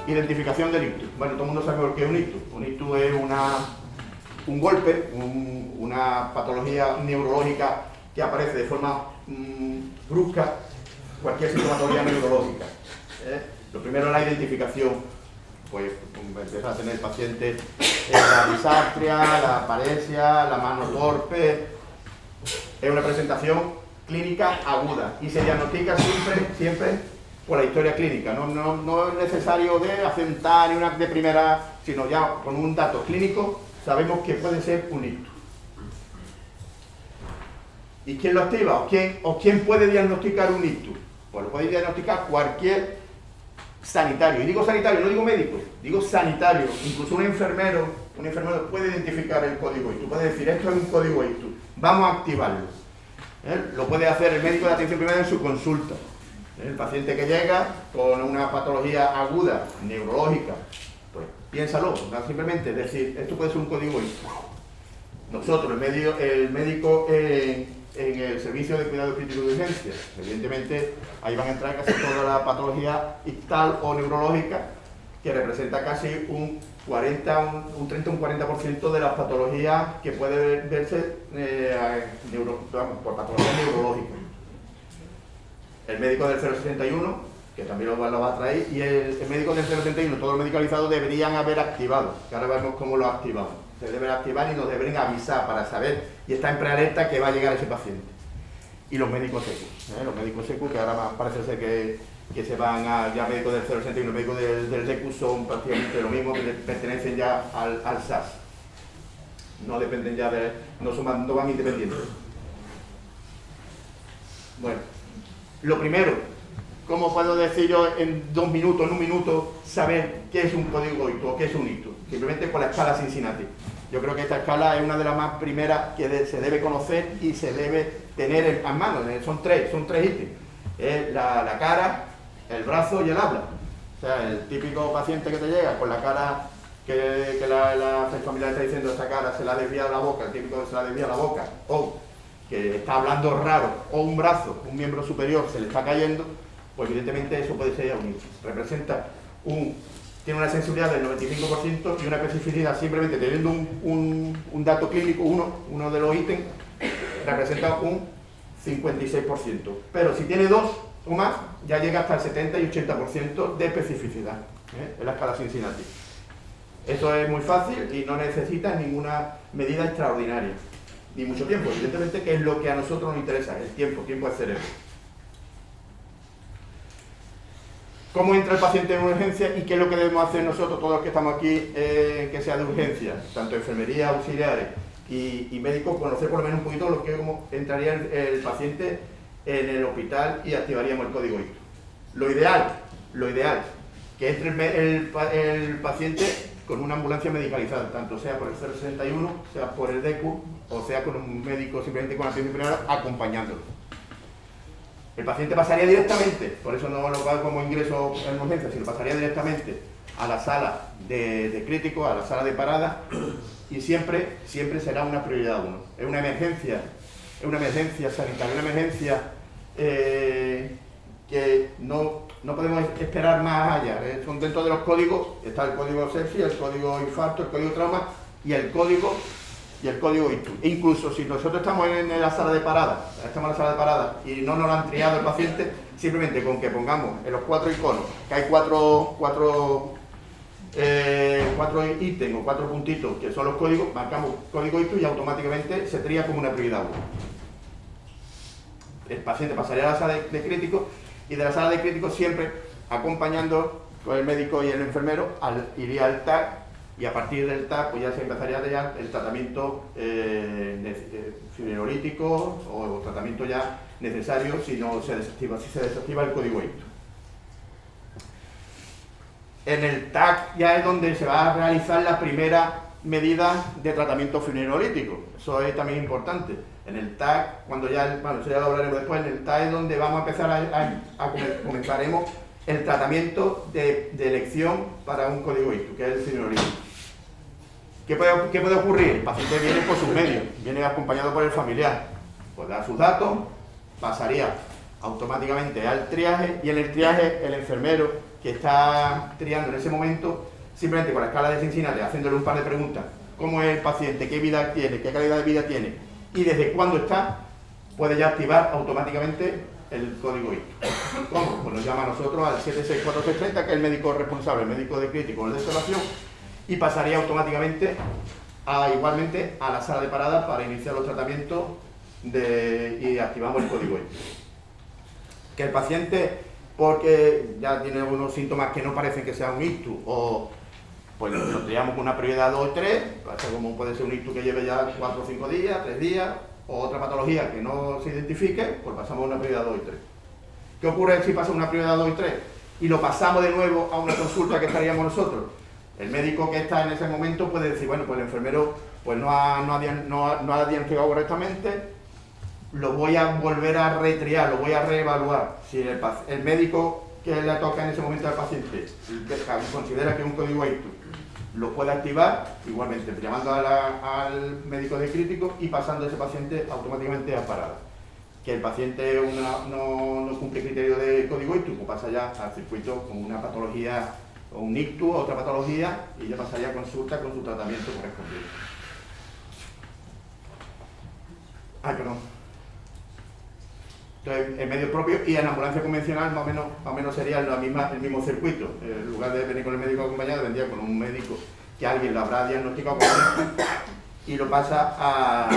Identificación del ictus. Bueno, todo el mundo sabe lo que es un ictus. Un ictus es un golpe, una patología neurológica que aparece de forma brusca, cualquier sintomatología neurológica. Lo primero es la identificación. Pues empieza a tener el paciente la disartria, la paresia, la mano torpe. Es una presentación clínica aguda y se diagnostica siempre por la historia clínica. No es necesario de hacer un TAC ni una de primera, sino ya con un dato clínico sabemos que puede ser un ictus. ¿Y quién lo activa? ¿O quién puede diagnosticar un ictus? Pues lo puede diagnosticar cualquier sanitario. Y digo sanitario, no digo médico, digo sanitario. Incluso un enfermero puede identificar el código ictus. Puede decir, esto es un código ictus, vamos a activarlo. Lo puede hacer el médico de atención primaria en su consulta. El paciente que llega con una patología aguda, neurológica, pues piénsalo, simplemente decir, esto puede ser un código ictus. Nosotros, el médico en el servicio de cuidado crítico de urgencia, evidentemente ahí van a entrar casi toda la patología ictal o neurológica, que representa casi un 30 o un 40% de las patologías que puede verse por patologías neurológicas. El médico del 061, que también lo va a traer, y el médico del 061, todos los medicalizados deberían haber activado, que ahora vemos cómo lo activamos. Se deben activar y nos deben avisar para saber, y está en prealerta que va a llegar ese paciente. Y los médicos secos, que ahora parece ser que se van a, ya médicos del 061, médicos del DECU son prácticamente lo mismo, que pertenecen ya al SAS. No dependen ya no van independientes. Bueno, lo primero, ¿cómo puedo decir yo en un minuto, saber qué es un código ictus o qué es un ictus? Simplemente con la escala Cincinnati. Yo creo que esta escala es una de las más primeras que se debe conocer y se debe tener en manos. Son tres ítems. La cara, el brazo y el habla. O sea, el típico paciente que te llega con la cara que la familiar está diciendo, esta cara se la ha desviado la boca, el típico que se la ha desviado la boca, o que está hablando raro, o un brazo, un miembro superior se le está cayendo, pues evidentemente eso puede ser un ictus. Tiene una sensibilidad del 95% y una especificidad, simplemente teniendo un dato clínico, uno de los ítems, representa un 56%. Pero si tiene dos o más, ya llega hasta el 70 y 80% de especificidad, en la escala Cincinnati. Esto es muy fácil y no necesita ninguna medida extraordinaria, ni mucho tiempo, evidentemente, que es lo que a nosotros nos interesa, el tiempo del cerebro. ¿Cómo entra el paciente en urgencia y qué es lo que debemos hacer nosotros, todos los que estamos aquí, que sea de urgencia, tanto enfermería, auxiliares y médicos, conocer por lo menos un poquito lo que cómo entraría el paciente en el hospital y activaríamos el código ictus? Lo ideal, que entre el paciente con una ambulancia medicalizada, tanto sea por el 061, sea por el DECU, o sea con un médico simplemente con atención primaria acompañándolo. El paciente pasaría directamente, por eso no lo va como ingreso en urgencia, sino pasaría directamente a la sala de críticos, a la sala de parada, y siempre será una prioridad 1. Es una emergencia sanitaria, una emergencia que no podemos esperar más allá. Son dentro de los códigos, está el código sepsis, el código infarto, el código trauma y el código ictus. Incluso si nosotros estamos en la sala de parada, y no nos lo han triado el paciente, simplemente con que pongamos en los 4 iconos, que hay cuatro ítems o 4 puntitos que son los códigos, marcamos código ictus y automáticamente se tría como una prioridad 1. El paciente pasaría a la sala de críticos y de la sala de críticos siempre acompañando con el médico y el enfermero iría al TAC. Y a partir del TAC pues ya se empezaría ya el tratamiento fibrinolítico o tratamiento ya necesario si se desactiva el código ictus. En el TAC ya es donde se va a realizar la primera medida de tratamiento fibrinolítico. Eso es también importante. En el TAC, eso ya lo hablaremos después, en el TAC es donde vamos a empezar comenzaremos el tratamiento de elección para un código ictus, que es el fibrinolítico. ¿Qué puede ocurrir? El paciente viene por sus medios, viene acompañado por el familiar, pues da sus datos, pasaría automáticamente al triaje y en el triaje el enfermero que que está triando en ese momento, simplemente con la escala de Cincinnati, haciéndole un par de preguntas, cómo es el paciente, qué vida tiene, qué calidad de vida tiene y desde cuándo está, puede ya activar automáticamente el código ICTU. ¿Cómo? Pues nos llama a nosotros al 76430, que es el médico responsable, el médico de crítico, el de observación, y pasaría automáticamente igualmente a la sala de parada para iniciar los tratamientos y activamos el código ICTU. Que el paciente, porque ya tiene unos síntomas que no parecen que sea un ICTU, o pues lo triamos con una prioridad 2 y 3, como puede ser un ICTU que lleve ya 4 o 5 días, 3 días, o otra patología que no se identifique, pues pasamos a una prioridad 2 y 3. ¿Qué ocurre si pasa una prioridad 2 y 3 y lo pasamos de nuevo a una consulta que estaríamos nosotros? El médico que está en ese momento puede decir, bueno, pues el enfermero pues no ha diagnosticado correctamente, lo voy a volver a retriar, lo voy a reevaluar. Si el médico que le toca en ese momento al paciente considera que es un código ICTU, lo puede activar, igualmente llamando al médico de crítico y pasando a ese paciente automáticamente a parada. Que el paciente no cumple criterio de código ICTU, pues pasa ya al circuito con una patología o un ICTU, otra patología, y ya pasaría a consulta con su tratamiento correspondiente. Perdón. Entonces, en medio propio y en ambulancia convencional más o menos sería el mismo circuito. En lugar de venir con el médico acompañado, vendría con un médico que alguien lo habrá diagnosticado y lo pasa a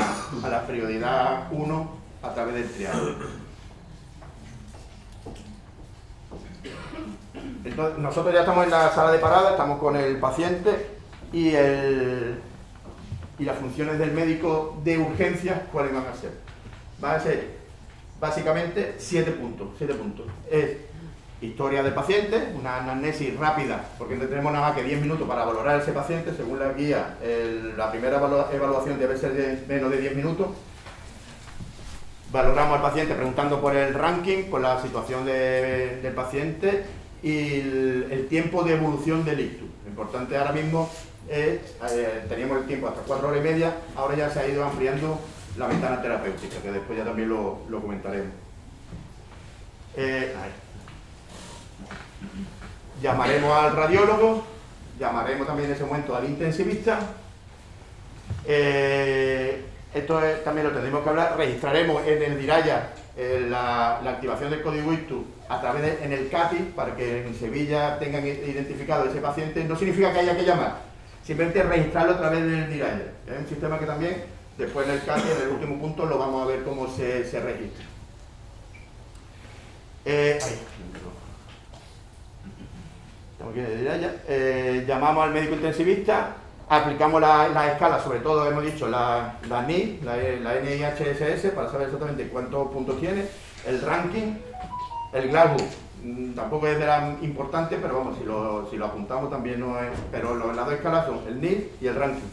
la prioridad 1 a través del triage. Entonces, nosotros ya estamos en la sala de parada, estamos con el paciente y las funciones del médico de urgencias, ¿cuáles van a ser? Van a ser básicamente 7 puntos. Es historia del paciente, una anamnesis rápida, porque no tenemos nada más que 10 minutos para valorar a ese paciente. Según la guía, la primera evaluación debe ser de menos de 10 minutos. Valoramos al paciente preguntando por el ranking, por la situación del paciente y el tiempo de evolución del ICTU. Lo importante ahora mismo es, teníamos el tiempo hasta 4 horas y media, ahora ya se ha ido ampliando la ventana terapéutica, que después ya también lo comentaremos. Llamaremos al radiólogo, llamaremos también en ese momento al intensivista. Esto también lo tendremos que hablar. Registraremos en el DIRAYA la activación del código ICTU a través en el CAPI, para que en Sevilla tengan identificado ese paciente. No significa que haya que llamar, simplemente registrarlo a través del DIRAYA. Es un sistema que también después en el CAPI, en el último punto, lo vamos a ver cómo se registra. Estamos aquí en el DIRAYA. Llamamos al médico intensivista, aplicamos la escala, sobre todo hemos dicho la NI, la NIHSS, para saber exactamente cuántos puntos tiene, el ranking, el Glasgow. Tampoco es de la importante, pero vamos, si lo apuntamos también no es. Pero las dos escalas son el NI y el ranking.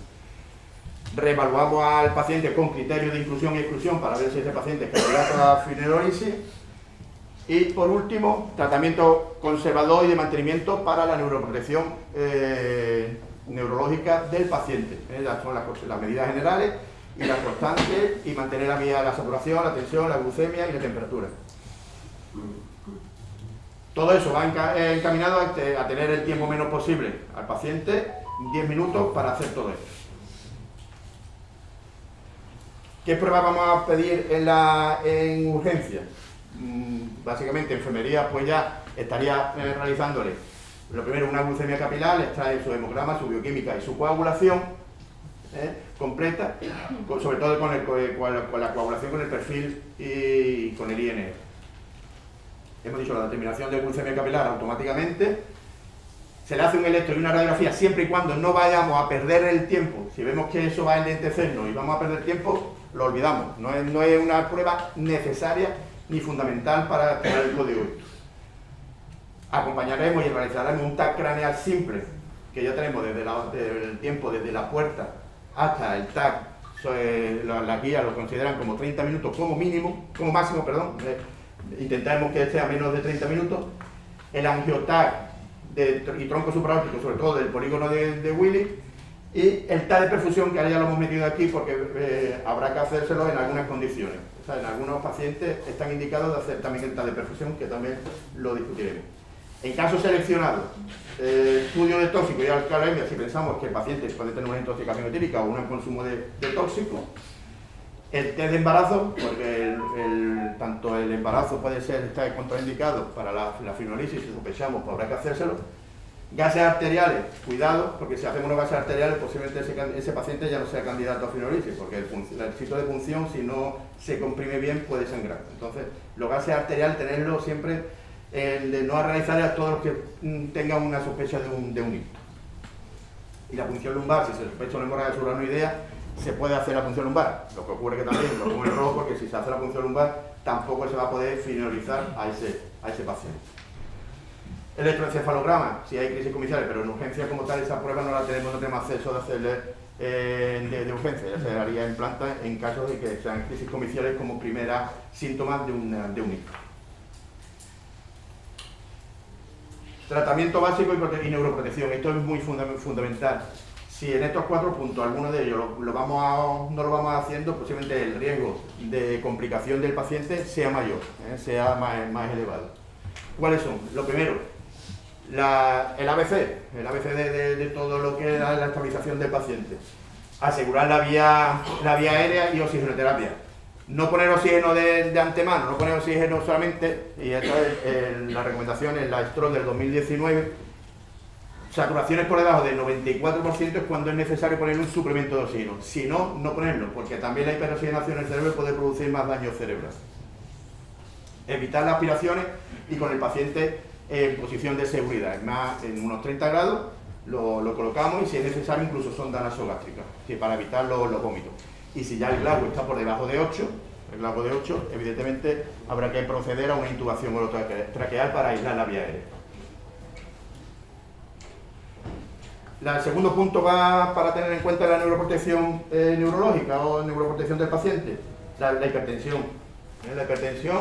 Reevaluamos al paciente con criterios de inclusión y exclusión para ver si ese paciente es candidato a fibrinolisis. Y por último, tratamiento conservador y de mantenimiento para la neuroprotección neurológica del paciente. Esas son las medidas generales y las constantes, y mantener la saturación, la tensión, la glucemia y la temperatura. Todo eso va encaminado a tener el tiempo menos posible al paciente, 10 minutos para hacer todo esto. ¿Qué pruebas vamos a pedir en urgencia? Básicamente enfermería pues ya estaría realizándole lo primero una glucemia capilar, le extrae su hemograma, su bioquímica y su coagulación completa, sobre todo con la coagulación con el perfil y con el INR. Hemos dicho la determinación de glucemia capilar automáticamente. Se le hace un electro y una radiografía siempre y cuando no vayamos a perder el tiempo. Si vemos que eso va a enlentecernos y vamos a perder tiempo, lo olvidamos. No es una prueba necesaria ni fundamental para activar el código ICTU. Acompañaremos y realizaremos un TAC craneal simple, que ya tenemos desde el tiempo desde la puerta hasta el TAC. La guía lo consideran como 30 minutos como máximo. Intentaremos que esté a menos de 30 minutos. El angioTAC y tronco supraórtico, sobre todo del polígono de Willis, y el TAC de perfusión, que ahora ya lo hemos metido aquí porque habrá que hacérselo en algunas condiciones. O sea, en algunos pacientes están indicados de hacer también el TAC de perfusión, que también lo discutiremos. En caso seleccionado, estudio de tóxico y alcalemia, si pensamos que el paciente puede tener una intoxicación etílica o un consumo de tóxico. El test de embarazo, porque tanto el embarazo puede estar contraindicado para la fibrinolisis, si sospechamos, pues habrá que hacérselo. Gases arteriales, cuidado, porque si hacemos unos gases arteriales, posiblemente ese paciente ya no sea candidato a fibrinolisis, porque el sitio de punción, si no se comprime bien, puede sangrar. Entonces, los gases arteriales, tenerlos siempre, de no realizar a todos los que tengan una sospecha de un ictus. Y la punción lumbar, si se sospecha una hemorragia subaracnoidea, se puede hacer la punción lumbar. Lo que ocurre que también lo pongo en rojo, porque si se hace la punción lumbar, tampoco se va a poder finalizar a ese paciente. Electroencefalograma, si hay crisis comiciales, pero en urgencia como tal, esa prueba no la tenemos, no tenemos acceso de hacerle de urgencia, ya se haría en planta en caso de que sean crisis comiciales como primera síntoma de un ictus. Tratamiento básico y neuroprotección, esto es muy fundamental. Si en estos 4 puntos, alguno de ellos no lo vamos haciendo, posiblemente el riesgo de complicación del paciente sea mayor, sea más elevado. ¿Cuáles son? Lo primero, el ABC de todo lo que es la estabilización del paciente. Asegurar la vía aérea y oxigenoterapia. No poner oxígeno de antemano, no poner oxígeno solamente, y esta es la recomendación en la STROL del 2019, saturaciones por debajo del 94% es cuando es necesario poner un suplemento de oxígeno. Si no, no ponerlo, porque también la hiperoxigenación en el cerebro puede producir más daño cerebral. Evitar las aspiraciones y con el paciente en posición de seguridad. Es más, en unos 30 grados lo colocamos y si es necesario incluso sonda nasogástrica, para evitar los vómitos. Y si ya el glauco está por debajo de 8, evidentemente habrá que proceder a una intubación orotraqueal para aislar la vía aérea. El segundo punto va para tener en cuenta la neuroprotección neurológica o neuroprotección del paciente, la hipertensión. La hipertensión,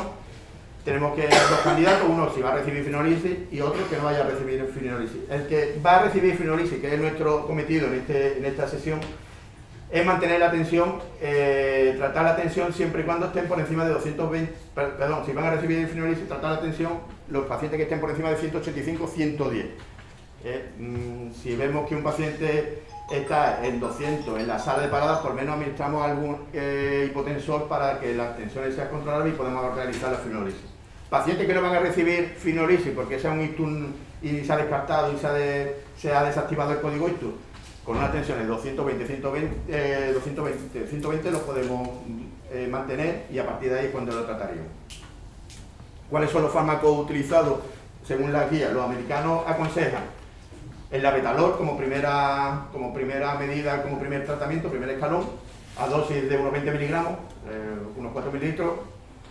tenemos que dos candidatos, uno si va a recibir fibrinolisis y otro que no vaya a recibir fibrinolisis. El que va a recibir fibrinolisis, que es nuestro cometido en esta sesión, es mantener la tensión, tratar la tensión siempre y cuando estén por encima de 220, perdón, si van a recibir fibrinolisis, tratar la tensión los pacientes que estén por encima de 185, 110. Si vemos que un paciente está en 200 en la sala de paradas, por lo menos administramos algún hipotensor para que las tensiones sean controlables y podemos realizar la fibrinolisis. Pacientes que no van a recibir fibrinolisis porque sea un ictus y se ha descartado y se ha desactivado el código ictus, con unas tensiones de 120 los podemos mantener y a partir de ahí cuando lo trataríamos. ¿Cuáles son los fármacos utilizados según la guía? Los americanos aconsejan el labetalol como primera medida, como primer tratamiento, primer escalón, a dosis de unos 20 miligramos, unos 4 mililitros,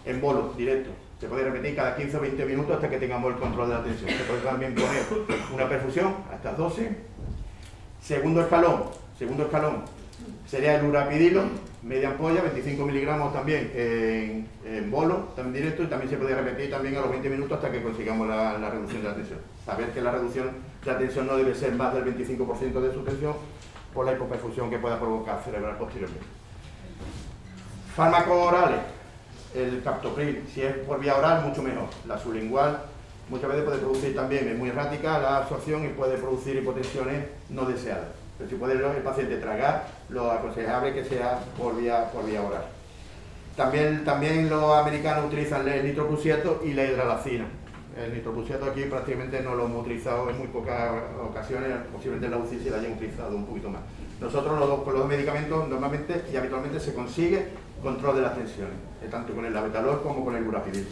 en bolo, directo. Se puede repetir cada 15 o 20 minutos hasta que tengamos el control de la tensión. Se puede también poner una perfusión a estas dosis. Segundo escalón sería el urapidilo, media ampolla, 25 miligramos también en bolo, también directo, y también se puede repetir también a los 20 minutos hasta que consigamos la reducción de la tensión. Saber que la reducción de la tensión no debe ser más del 25% de su tensión por la hipoperfusión que pueda provocar cerebral posteriormente. Fármacos orales, el captopril, si es por vía oral, mucho mejor. La sublingual muchas veces puede producir también, es muy errática la absorción y puede producir hipotensiones no deseadas. Pero si puede el paciente tragar, lo aconsejable que sea por vía oral. También los americanos utilizan el nitroprusiato y la hidralacina. El nitroprusiato aquí prácticamente no lo hemos utilizado en muy pocas ocasiones, posiblemente en la UCI se la hayan utilizado un poquito más. Nosotros con los dos medicamentos normalmente y habitualmente se consigue control de las tensiones, tanto con el labetalol como con el urapidil.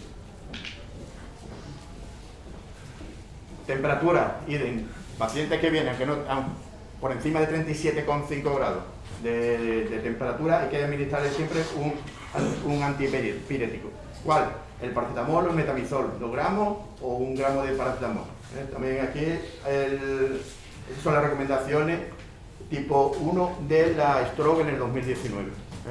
Temperatura, idem. Pacientes que vienen por encima de 37,5 grados de temperatura, hay que administrarles siempre un antipirético. ¿Cuál? El paracetamol o el metamizol, 2 gramos o 1 gramo de paracetamol. También aquí esas son las recomendaciones tipo 1 de la STROG en el 2019,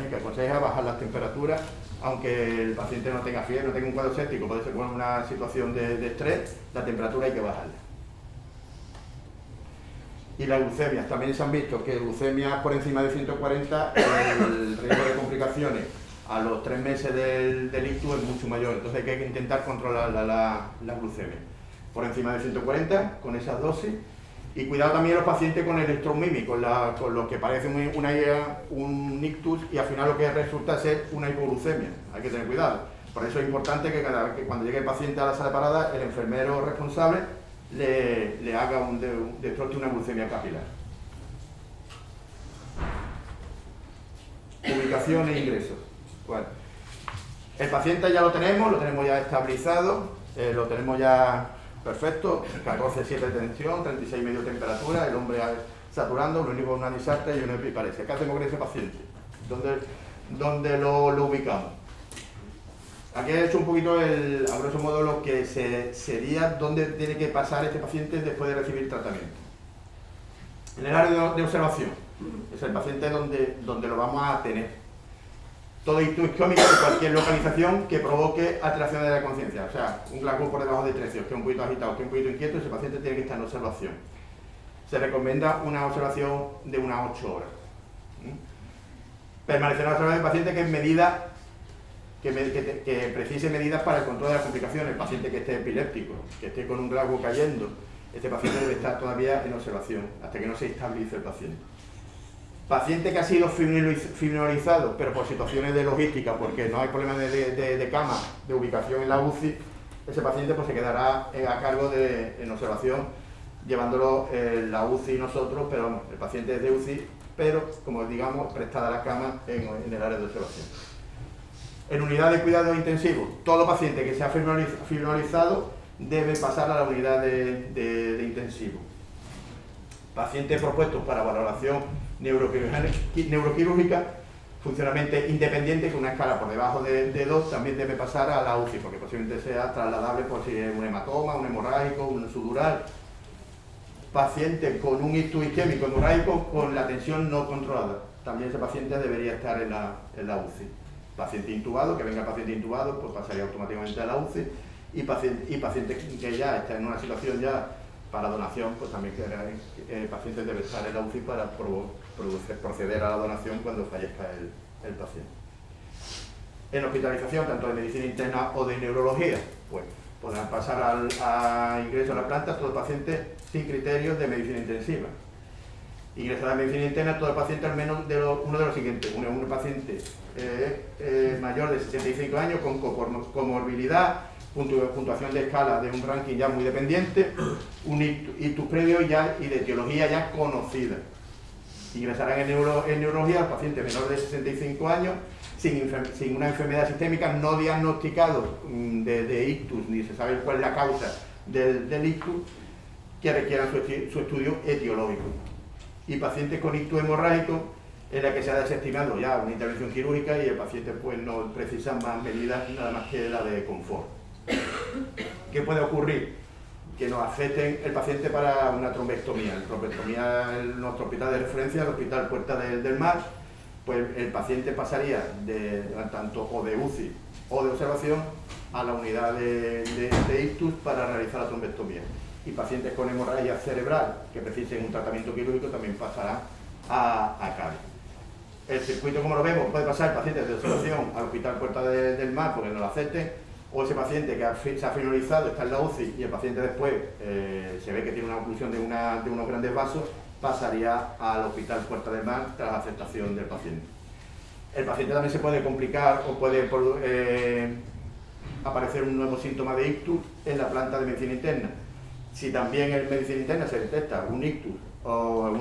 que aconseja bajar las temperaturas, aunque el paciente no tenga fiebre, no tenga un cuadro séptico, puede ser con una situación de estrés, la temperatura hay que bajarla. Y las glucemias, también se han visto que glucemias por encima de 140, el riesgo de complicaciones a los 3 meses del ictus es mucho mayor, entonces hay que intentar controlar la glucemia. por encima de 140 con esas dosis. Y cuidado también los pacientes con el stroke mimi, con lo que parece un ictus y al final lo que resulta ser una hipoglucemia. Hay que tener cuidado. Por eso es importante que cuando llegue el paciente a la sala de parada, el enfermero responsable le haga un destrote, una glucemia capilar. Ubicación e ingresos. Bueno, el paciente ya lo tenemos ya estabilizado, lo tenemos ya perfecto, 14,7 de tensión, 36,5 de temperatura, el hombre saturando, lo único una disartria y una epiparesia. ¿Qué hacemos con ese paciente? ¿Dónde lo ubicamos? Aquí he hecho un poquito, a grosso modo, lo que sería dónde tiene que pasar este paciente después de recibir tratamiento. En el área de observación, es el paciente donde lo vamos a tener. Todo ictus isquémico de cualquier localización que provoque alteraciones de la conciencia, o sea, un glaucoma por debajo de 13, que es un poquito agitado, que es un poquito inquieto, ese paciente tiene que estar en observación. Se recomienda una observación de unas 8 horas. Permanecer en la observación del paciente que precise medidas para el control de las complicaciones. El paciente que esté epiléptico, que esté con un glaucoma cayendo, este paciente debe estar todavía en observación hasta que no se estabilice el paciente. Paciente que ha sido fibrinolizado, pero por situaciones de logística, porque no hay problema de cama, de ubicación en la UCI, ese paciente pues se quedará a cargo en observación, llevándolo la UCI nosotros, pero el paciente es de UCI, pero como digamos, prestada la cama en el área de observación. En unidad de cuidado intensivo, todo paciente que sea fibrinolizado debe pasar a la unidad de intensivo. Pacientes propuestos para valoración neuroquirúrgica, funcionalmente independiente, con una escala por debajo de 2, también debe pasar a la UCI, porque posiblemente sea trasladable por si es un hematoma, un hemorrágico, un sudural. Paciente con un ictus isquémico hemorrágico con la tensión no controlada, también ese paciente debería estar en la UCI. Paciente intubado, que venga el paciente intubado, pues pasaría automáticamente a la UCI, y paciente que ya está en una situación ya para donación, pues también el paciente debe estar en la UCI para proceder a la donación cuando fallezca el paciente. En hospitalización, tanto de medicina interna o de neurología, pues podrán pasar a ingreso a la planta todo el paciente sin criterios de medicina intensiva. Ingresar a medicina interna todo el paciente al menos uno de los siguientes: un paciente mayor de 65 años con comorbilidad, puntuación de escala de un ranking ya muy dependiente, un ictus previo ya y de etiología ya conocida. Ingresarán en neurología al paciente menor de 65 años sin una enfermedad sistémica, no diagnosticado de ictus, ni se sabe cuál es la causa del ictus, que requieran su estudio etiológico. Y pacientes con ictus hemorrágico, en la que se ha desestimado ya una intervención quirúrgica y el paciente pues no precisa más medidas nada más que la de confort. ¿Qué puede ocurrir? Que nos acepten el paciente para una trombectomía. La trombectomía en nuestro hospital de referencia, el Hospital Puerta del Mar, pues el paciente pasaría tanto o de UCI o de observación a la unidad de ictus para realizar la trombectomía. Y pacientes con hemorragia cerebral que precisen un tratamiento quirúrgico también pasarán a cabo. El circuito, como lo vemos, puede pasar el paciente de observación al Hospital Puerta del Mar porque no lo acepten, o ese paciente que se ha finalizado, está en la UCI y el paciente después se ve que tiene una oclusión de unos grandes vasos, pasaría al Hospital Puerta del Mar tras la aceptación del paciente. El paciente también se puede complicar o puede aparecer un nuevo síntoma de ictus en la planta de medicina interna. Si también en medicina interna se detecta un ictus o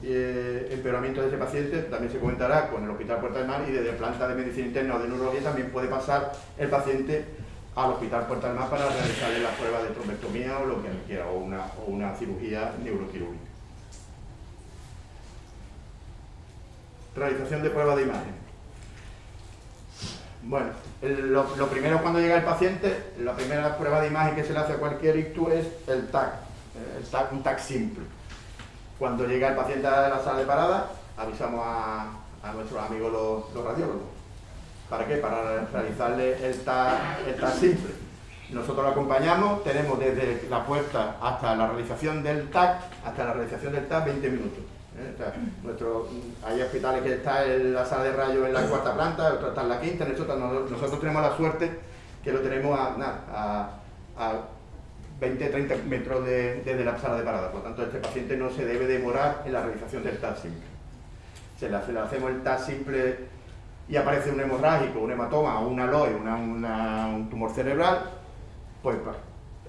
empeoramiento de ese paciente, también se comentará con el Hospital Puerta del Mar, y desde planta de medicina interna o de neurología también puede pasar el paciente al Hospital Puerta del Mar para realizarle las pruebas de trombectomía o lo que quiera, o una cirugía neuroquirúrgica. Realización de pruebas de imagen. Bueno, lo primero cuando llega el paciente, la primera prueba de imagen que se le hace a cualquier ictus es el TAC, un TAC simple. Cuando llega el paciente a la sala de parada, avisamos a nuestros amigos los radiólogos. ¿Para qué? Para realizarle el TAC simple. Nosotros lo acompañamos, tenemos desde la puerta hasta la realización del TAC, 20 minutos. O sea, hay hospitales que están en la sala de rayos en la 4ª planta, otros están en la 5ª, nosotros tenemos la suerte que lo tenemos a 20-30 metros desde la sala de parada. Por lo tanto, este paciente no se debe demorar en la realización del TAC simple. Se le hacemos el TAC simple y aparece un hemorrágico, un hematoma o un aloe, un tumor cerebral, pues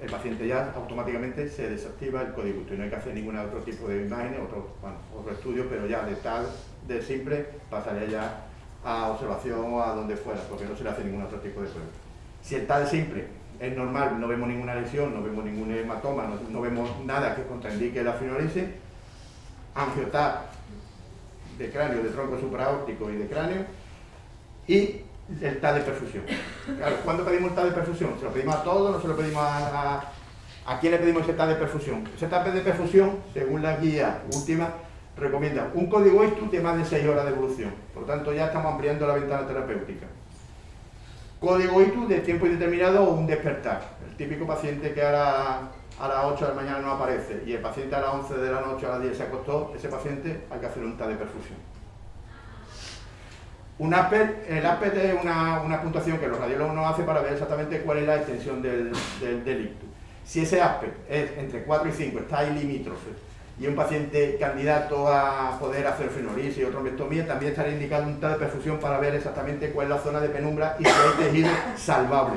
el paciente ya automáticamente se desactiva el código ITU y no hay que hacer ningún otro tipo de imágenes, otro estudio, pero ya de TAC de simple pasaría ya a observación o a donde fuera, porque no se le hace ningún otro tipo de prueba. Si el TAC simple es normal, no vemos ninguna lesión, no vemos ningún hematoma, no vemos nada que contraindique la fibrinolisis, angioTAC de cráneo, de tronco supraórtico y de cráneo, y el TAC de perfusión. Claro, ¿cuándo pedimos el TAC de perfusión? ¿Se lo pedimos a todos? ¿No se lo pedimos a quién le pedimos ese TAC de perfusión? Ese TAC de perfusión, según la guía última, recomienda un código ITU de más de 6 horas de evolución. Por lo tanto, ya estamos ampliando la ventana terapéutica. Código ITU de tiempo indeterminado o un despertar. El típico paciente que a las 8 de la mañana no aparece y el paciente a las 11 de la noche, a las 10 se acostó, ese paciente hay que hacer un TAC de perfusión. El ASPET es una puntuación que los radiólogos nos hacen para ver exactamente cuál es la extensión del ictus. Si ese ASPET es entre 4 y 5, está ahí limítrofe, y un paciente candidato a poder hacer fibrinolisis y trombectomía, también estaría indicado un TAC de perfusión para ver exactamente cuál es la zona de penumbra y si hay tejido salvable.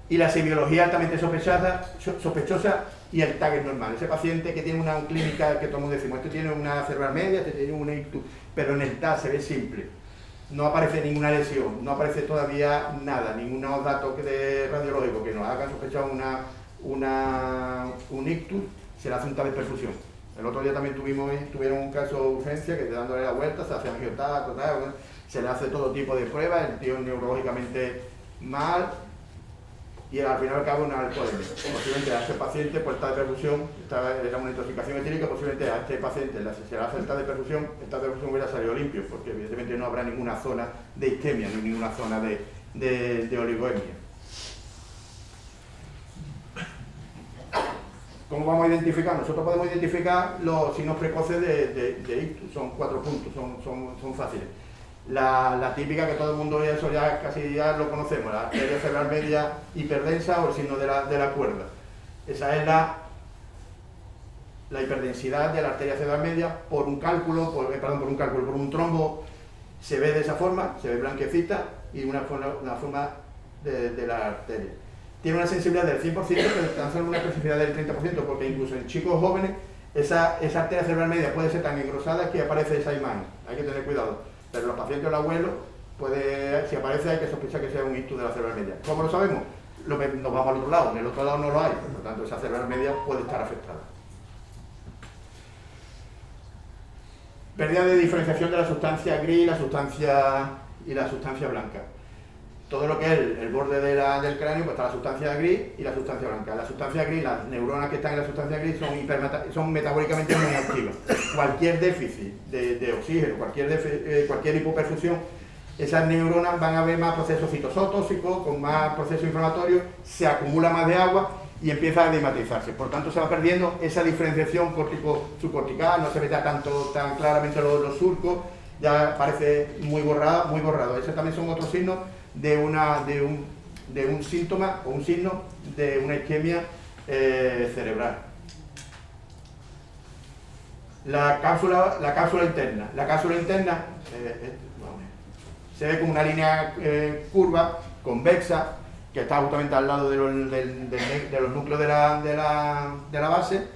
Y la semiología altamente sospechosa y el TAC es normal. Ese paciente que tiene una clínica que todos decimos, este tiene una cerebral media, este tiene un ictus, pero en el TAC se ve simple. No aparece ninguna lesión, no aparece todavía nada, ningunos datos radiológicos que nos hagan sospechar un ictus, se le hace un TAC de perfusión. El otro día también tuvieron un caso de urgencia que dándole la vuelta, se hace angioTAC, se le hace todo tipo de pruebas, el tío neurológicamente mal, y al final al cabo una alcoholemia. Posiblemente a este paciente, por TAC de perfusión, era una intoxicación etílica, posiblemente a este paciente se le hace el TAC de perfusión hubiera salido limpio, porque evidentemente no habrá ninguna zona de isquemia, ni ninguna zona de oligoemia. ¿Cómo vamos a identificar? Nosotros podemos identificar los signos precoces de ictus, son 4 puntos, son fáciles. La típica que todo el mundo eso ya casi ya lo conocemos, la arteria cerebral media hiperdensa o el signo de la cuerda. Esa es la hiperdensidad de la arteria cerebral media por un trombo, se ve de esa forma, se ve blanquecita y una forma de la arteria. Tiene una sensibilidad del 100%, pero alcanza una especificidad del 30%, porque incluso en chicos jóvenes esa arteria cerebral media puede ser tan engrosada que aparece esa imagen. Hay que tener cuidado. Pero los pacientes o el abuelo, si aparece hay que sospechar que sea un ictus de la cerebral media. ¿Cómo lo sabemos? Nos vamos al otro lado, en el otro lado no lo hay, por lo tanto esa cerebral media puede estar afectada. Pérdida de diferenciación de la sustancia gris y la sustancia blanca. Todo lo que es el borde del cráneo, pues está la sustancia gris y la sustancia blanca. La sustancia gris, las neuronas que están en la sustancia gris son metabólicamente muy activas. Cualquier déficit de oxígeno, cualquier hipoperfusión, esas neuronas van a ver más procesos citotóxicos, con más procesos inflamatorios, se acumula más de agua y empieza a edematicizarse. Por tanto, se va perdiendo esa diferenciación córtico-subcortical, no se ve tan claramente los surcos, ya parece muy borrado. Esos también son otros signos de un síntoma o un signo de una isquemia cerebral. La cápsula interna se ve como una línea curva, convexa, que está justamente al lado de los núcleos de la base,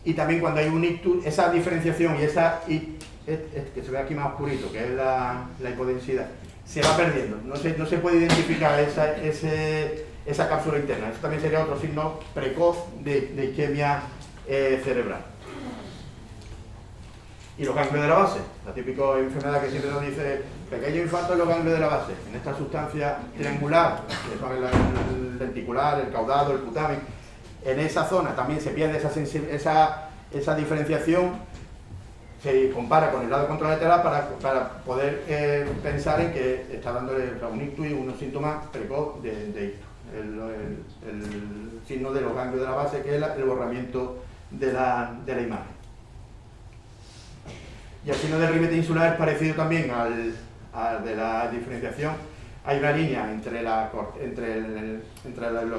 y también cuando hay un ictus, esa diferenciación y que se ve aquí más oscurito, que es la hipodensidad, se va perdiendo, no se puede identificar esa cápsula interna. Eso también sería otro signo precoz de isquemia cerebral. Y los ganglios de la base, la típica enfermedad que siempre nos dice pequeño infarto en los ganglios de la base, en esta sustancia triangular, que son el lenticular, el caudado, el cutámico, en esa zona también se pierde esa diferenciación. Se compara con el lado contralateral para poder pensar en que está dándole un ictus y unos síntomas precoz de ictus. El signo de los ganglios de la base, que es el borramiento de la imagen. Y el signo del ribete insular es parecido también al de la diferenciación, hay una línea entre lo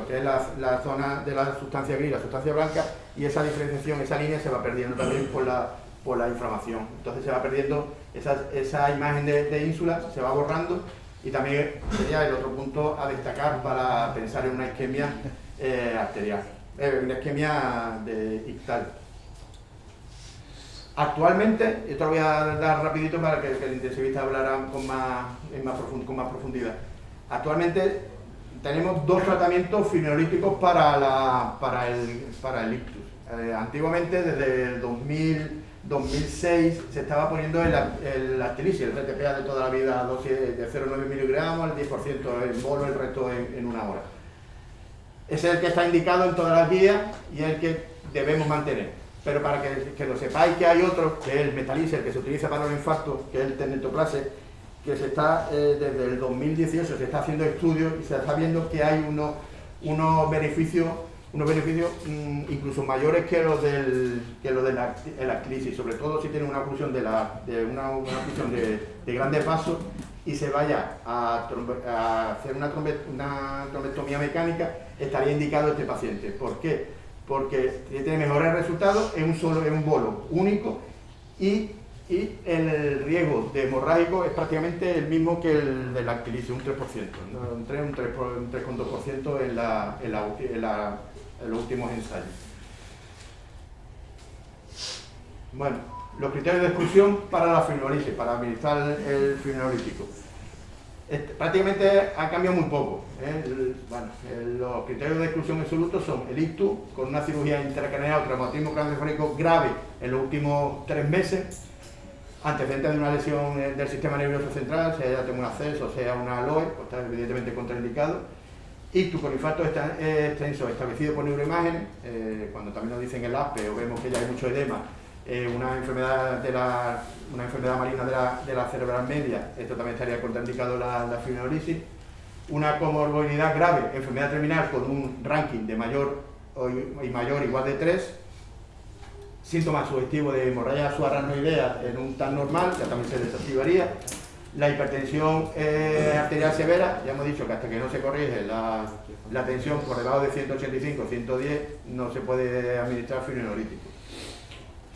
que es la zona de la sustancia gris y la sustancia blanca, y esa diferenciación, esa línea se va perdiendo también por la inflamación. Entonces se va perdiendo esa imagen de ínsula, se va borrando, y también sería el otro punto a destacar para pensar en una isquemia arterial, una isquemia ictal. Actualmente, esto lo voy a dar rapidito para que el intensivista hablara con más profundidad. Actualmente tenemos dos tratamientos fibrinolíticos para el ictus. Antiguamente, desde el 2006, se estaba poniendo el Actilisir, el TTPA de toda la vida, dosis de 0,9 miligramos, el 10% en bolo, el resto en una hora. Ese es el que está indicado en todas las guías y es el que debemos mantener. Pero para que lo sepáis, que hay otro, que es el Metalisir, que se utiliza para los infartos, que es el Tenetoplase, que se está, desde el 2018 se está haciendo estudios y se está viendo que hay unos beneficios incluso mayores que los del Actilisir, sobre todo si tiene una oclusión de grande paso y se vaya a hacer una trombectomía mecánica, estaría indicado este paciente. ¿Por qué? Porque tiene mejores resultados en un bolo único y el riesgo de hemorrágico es prácticamente el mismo que el del Actilisir, un 3%, ¿no? un 3,2% en los últimos ensayos. Bueno, los criterios de exclusión para la fibrinolisis, para administrar el fibrinolítico. Prácticamente ha cambiado muy poco. Los criterios de exclusión absolutos son el ictus con una cirugía intracraneal o traumatismo craneoencefálico grave en los últimos 3 meses, antecedentes de una lesión del sistema nervioso central, sea ya tengo un acceso, sea una aloe, pues está evidentemente contraindicado. Ictus con infarto extenso establecido por neuroimágenes, cuando también nos dicen el ASPE o vemos que ya hay mucho edema, una enfermedad maligna de la cerebral media, esto también estaría contraindicado la fibrinolisis. Una comorbilidad grave, enfermedad terminal con un ranking de mayor igual de 3, síntomas sugestivos de hemorragia subaracnoidea en un TAC normal, ya también se desactivaría. La hipertensión arterial severa, ya hemos dicho que hasta que no se corrige la tensión por debajo de 185, 110, no se puede administrar fibrinolítico.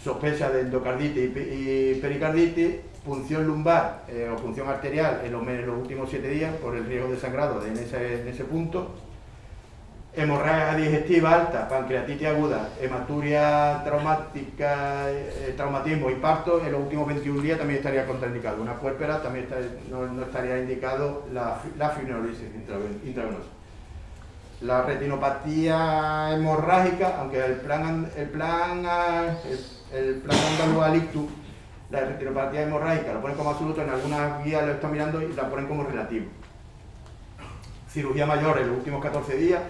Sospecha de endocarditis y pericarditis, punción lumbar o punción arterial en los últimos 7 días por el riesgo de sangrado en ese punto. Hemorragia digestiva alta, pancreatitis aguda, hematuria traumática, traumatismo y parto en los últimos 21 días también estaría contraindicado. Una puérpera también no estaría indicado la fibrinolisis intravenosa. La retinopatía hemorrágica, aunque el plan andaluz al ictus, la retinopatía hemorrágica lo ponen como absoluto, en algunas guías lo están mirando y la ponen como relativo. Cirugía mayor en los últimos 14 días,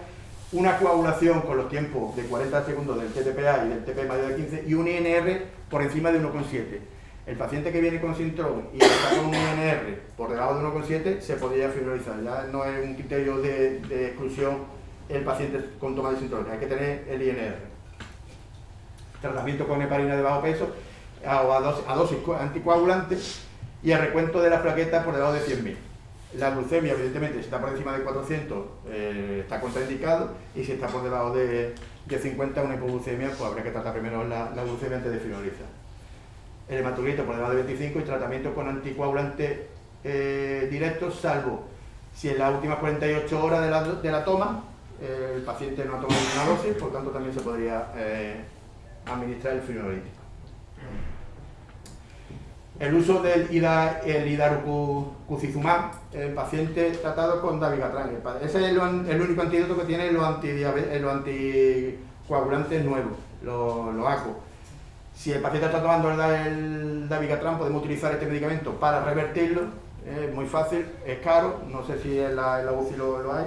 una coagulación con los tiempos de 40 segundos del TTPA y del TP mayor de 15 y un INR por encima de 1,7. El paciente que viene con síndrome y está con un INR por debajo de 1,7 se podría fibrinolizar, ya no es un criterio de exclusión el paciente con toma de síndrome, hay que tener el INR. Tratamiento con heparina de bajo peso a dosis anticoagulantes y el recuento de las plaquetas por debajo de 100.000. La glucemia, evidentemente, si está por encima de 400 está contraindicado, y si está por debajo de 50, una hipoglucemia, pues habría que tratar primero la glucemia antes de fibrinolizar. El hematocrito por debajo de 25 y tratamiento con anticoagulantes directos, salvo si en las últimas 48 horas de la toma el paciente no ha tomado ninguna dosis, por tanto también se podría administrar el fibrinolítico. El uso del hidarucizumab en pacientes tratados con dabigatran. Ese es el único antídoto que tiene los anticoagulantes nuevos, los ACO. Si el paciente está tomando el dabigatran, podemos utilizar este medicamento para revertirlo. Es muy fácil, es caro, no sé si en la UCI lo hay.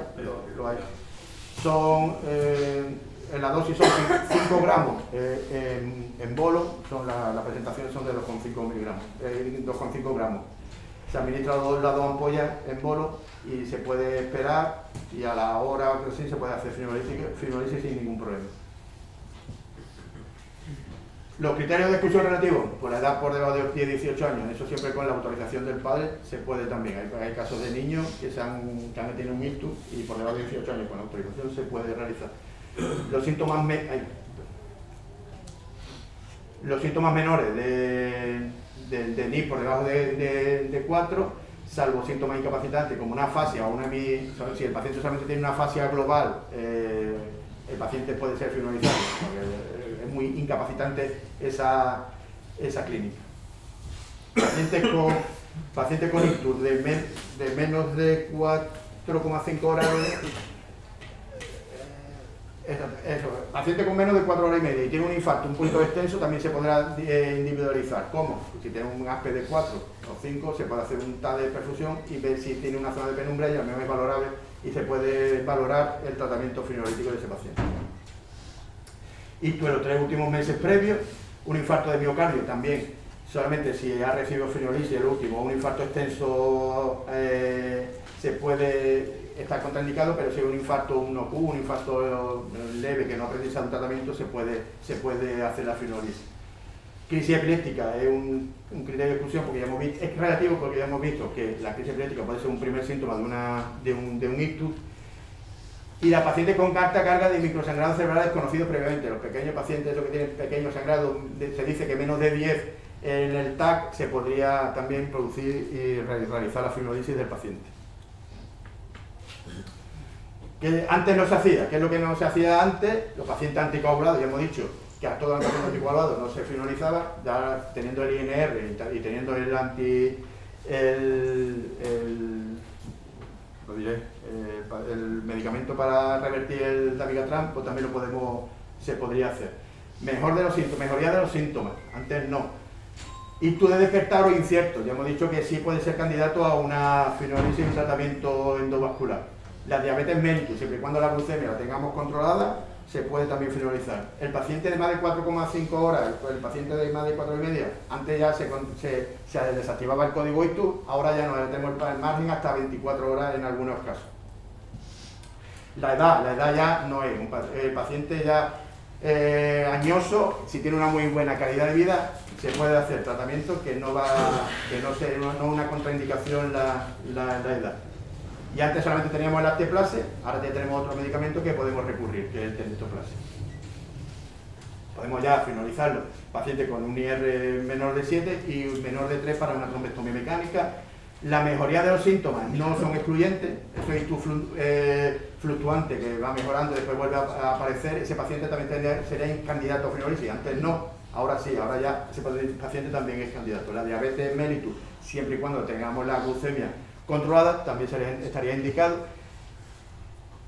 En la dosis son 5 gramos en bolo, las presentaciones son de 2,5 miligramos, 2,5 gramos. Se administra las 2 ampollas en bolo y se puede esperar, y a la hora o así se puede hacer fibrinolisis sin ningún problema. Los criterios de exclusión relativos, pues la edad por debajo de los 18 años, eso siempre con la autorización del padre se puede también. Hay casos de niños que han tenido un ictus y por debajo de 18 años con autorización se puede realizar. Los síntomas menores de NIS por debajo de 4, salvo síntomas incapacitantes como una afasia o una si el paciente solamente tiene una afasia global, el paciente puede ser finalizado, porque es muy incapacitante esa clínica. Pacientes con ictus de menos de 4,5 horas. Eso, paciente con menos de 4 horas y media y tiene un infarto un poquito extenso, también se podrá individualizar. ¿Cómo? Pues si tiene un ASPE de 4 o 5, se puede hacer un TAC de perfusión y ver si tiene una zona de penumbra y al menos es valorable y se puede valorar el tratamiento fibrinolítico de ese paciente. Y pues los 3 últimos meses previos, un infarto de miocardio también, solamente si ha recibido fibrinolisis el último, un infarto extenso se puede estar contraindicado, pero si es un infarto, un infarto leve que no ha precisado un tratamiento, se puede hacer la fibrinolisis. Crisis epiléptica es un criterio de exclusión porque ya hemos visto, es relativo porque ya hemos visto que la crisis epiléptica puede ser un primer síntoma de un ictus. Y la paciente con alta carga de microsangrados cerebrales conocidos previamente. Los pequeños pacientes, los que tienen pequeños sangrados, se dice que menos de 10 en el TAC se podría también producir y realizar la fibrinolisis del paciente. Que antes no se hacía. ¿Qué es lo que no se hacía antes? Los pacientes anticoagulados, ya hemos dicho que a todos los pacientes anticoagulados no se fibrinolizaba, ya teniendo el INR y teniendo el medicamento para revertir el dabigatran, pues también se podría hacer. Mejoría de los síntomas, antes no. Ictus de despertar o incierto, ya hemos dicho que sí puede ser candidato a una fibrinolisis y un tratamiento endovascular. La diabetes mellitus, siempre y cuando la glucemia la tengamos controlada, se puede también fibrinolizar. El paciente de más de 4,5 horas, el paciente de más de 4,5, antes ya se desactivaba el código ictus, ahora ya no, ahora tenemos el margen hasta 24 horas en algunos casos. La edad ya no es, el paciente ya añoso, si tiene una muy buena calidad de vida, se puede hacer tratamiento que no es una contraindicación la edad. Y antes solamente teníamos el Acteplase, ahora ya tenemos otro medicamento que podemos recurrir, que es el Tenetoplase. Podemos ya finalizarlo, paciente con un IR menor de 7 y menor de 3 para una trombectomía mecánica. La mejoría de los síntomas no son excluyentes, eso es ictus fluctuante que va mejorando y después vuelve a aparecer, ese paciente también sería candidato a fibrinolisis, antes no, ahora sí, ahora ya ese paciente también es candidato. La diabetes mellitus, siempre y cuando tengamos la glucemia controlada, también estaría indicado.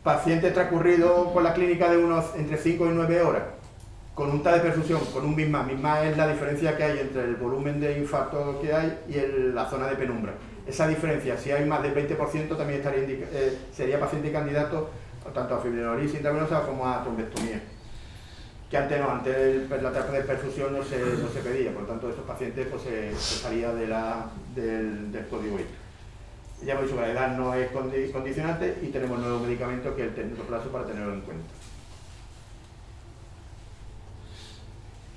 Paciente transcurrido con la clínica de entre 5 y 9 horas, con un TAC de perfusión, con un MISMA. MISMA es la diferencia que hay entre el volumen de infarto que hay y la zona de penumbra. Esa diferencia, si hay más del 20%, también sería paciente candidato tanto a fibrinolisis intravenosa como a trombectomía. Que antes no, antes la terapia de perfusión no se pedía, por lo tanto estos pacientes pues, se salía del código ictus. Ya hemos dicho que la edad no es condicionante y tenemos nuevo medicamento que es el Tenetoplase para tenerlo en cuenta.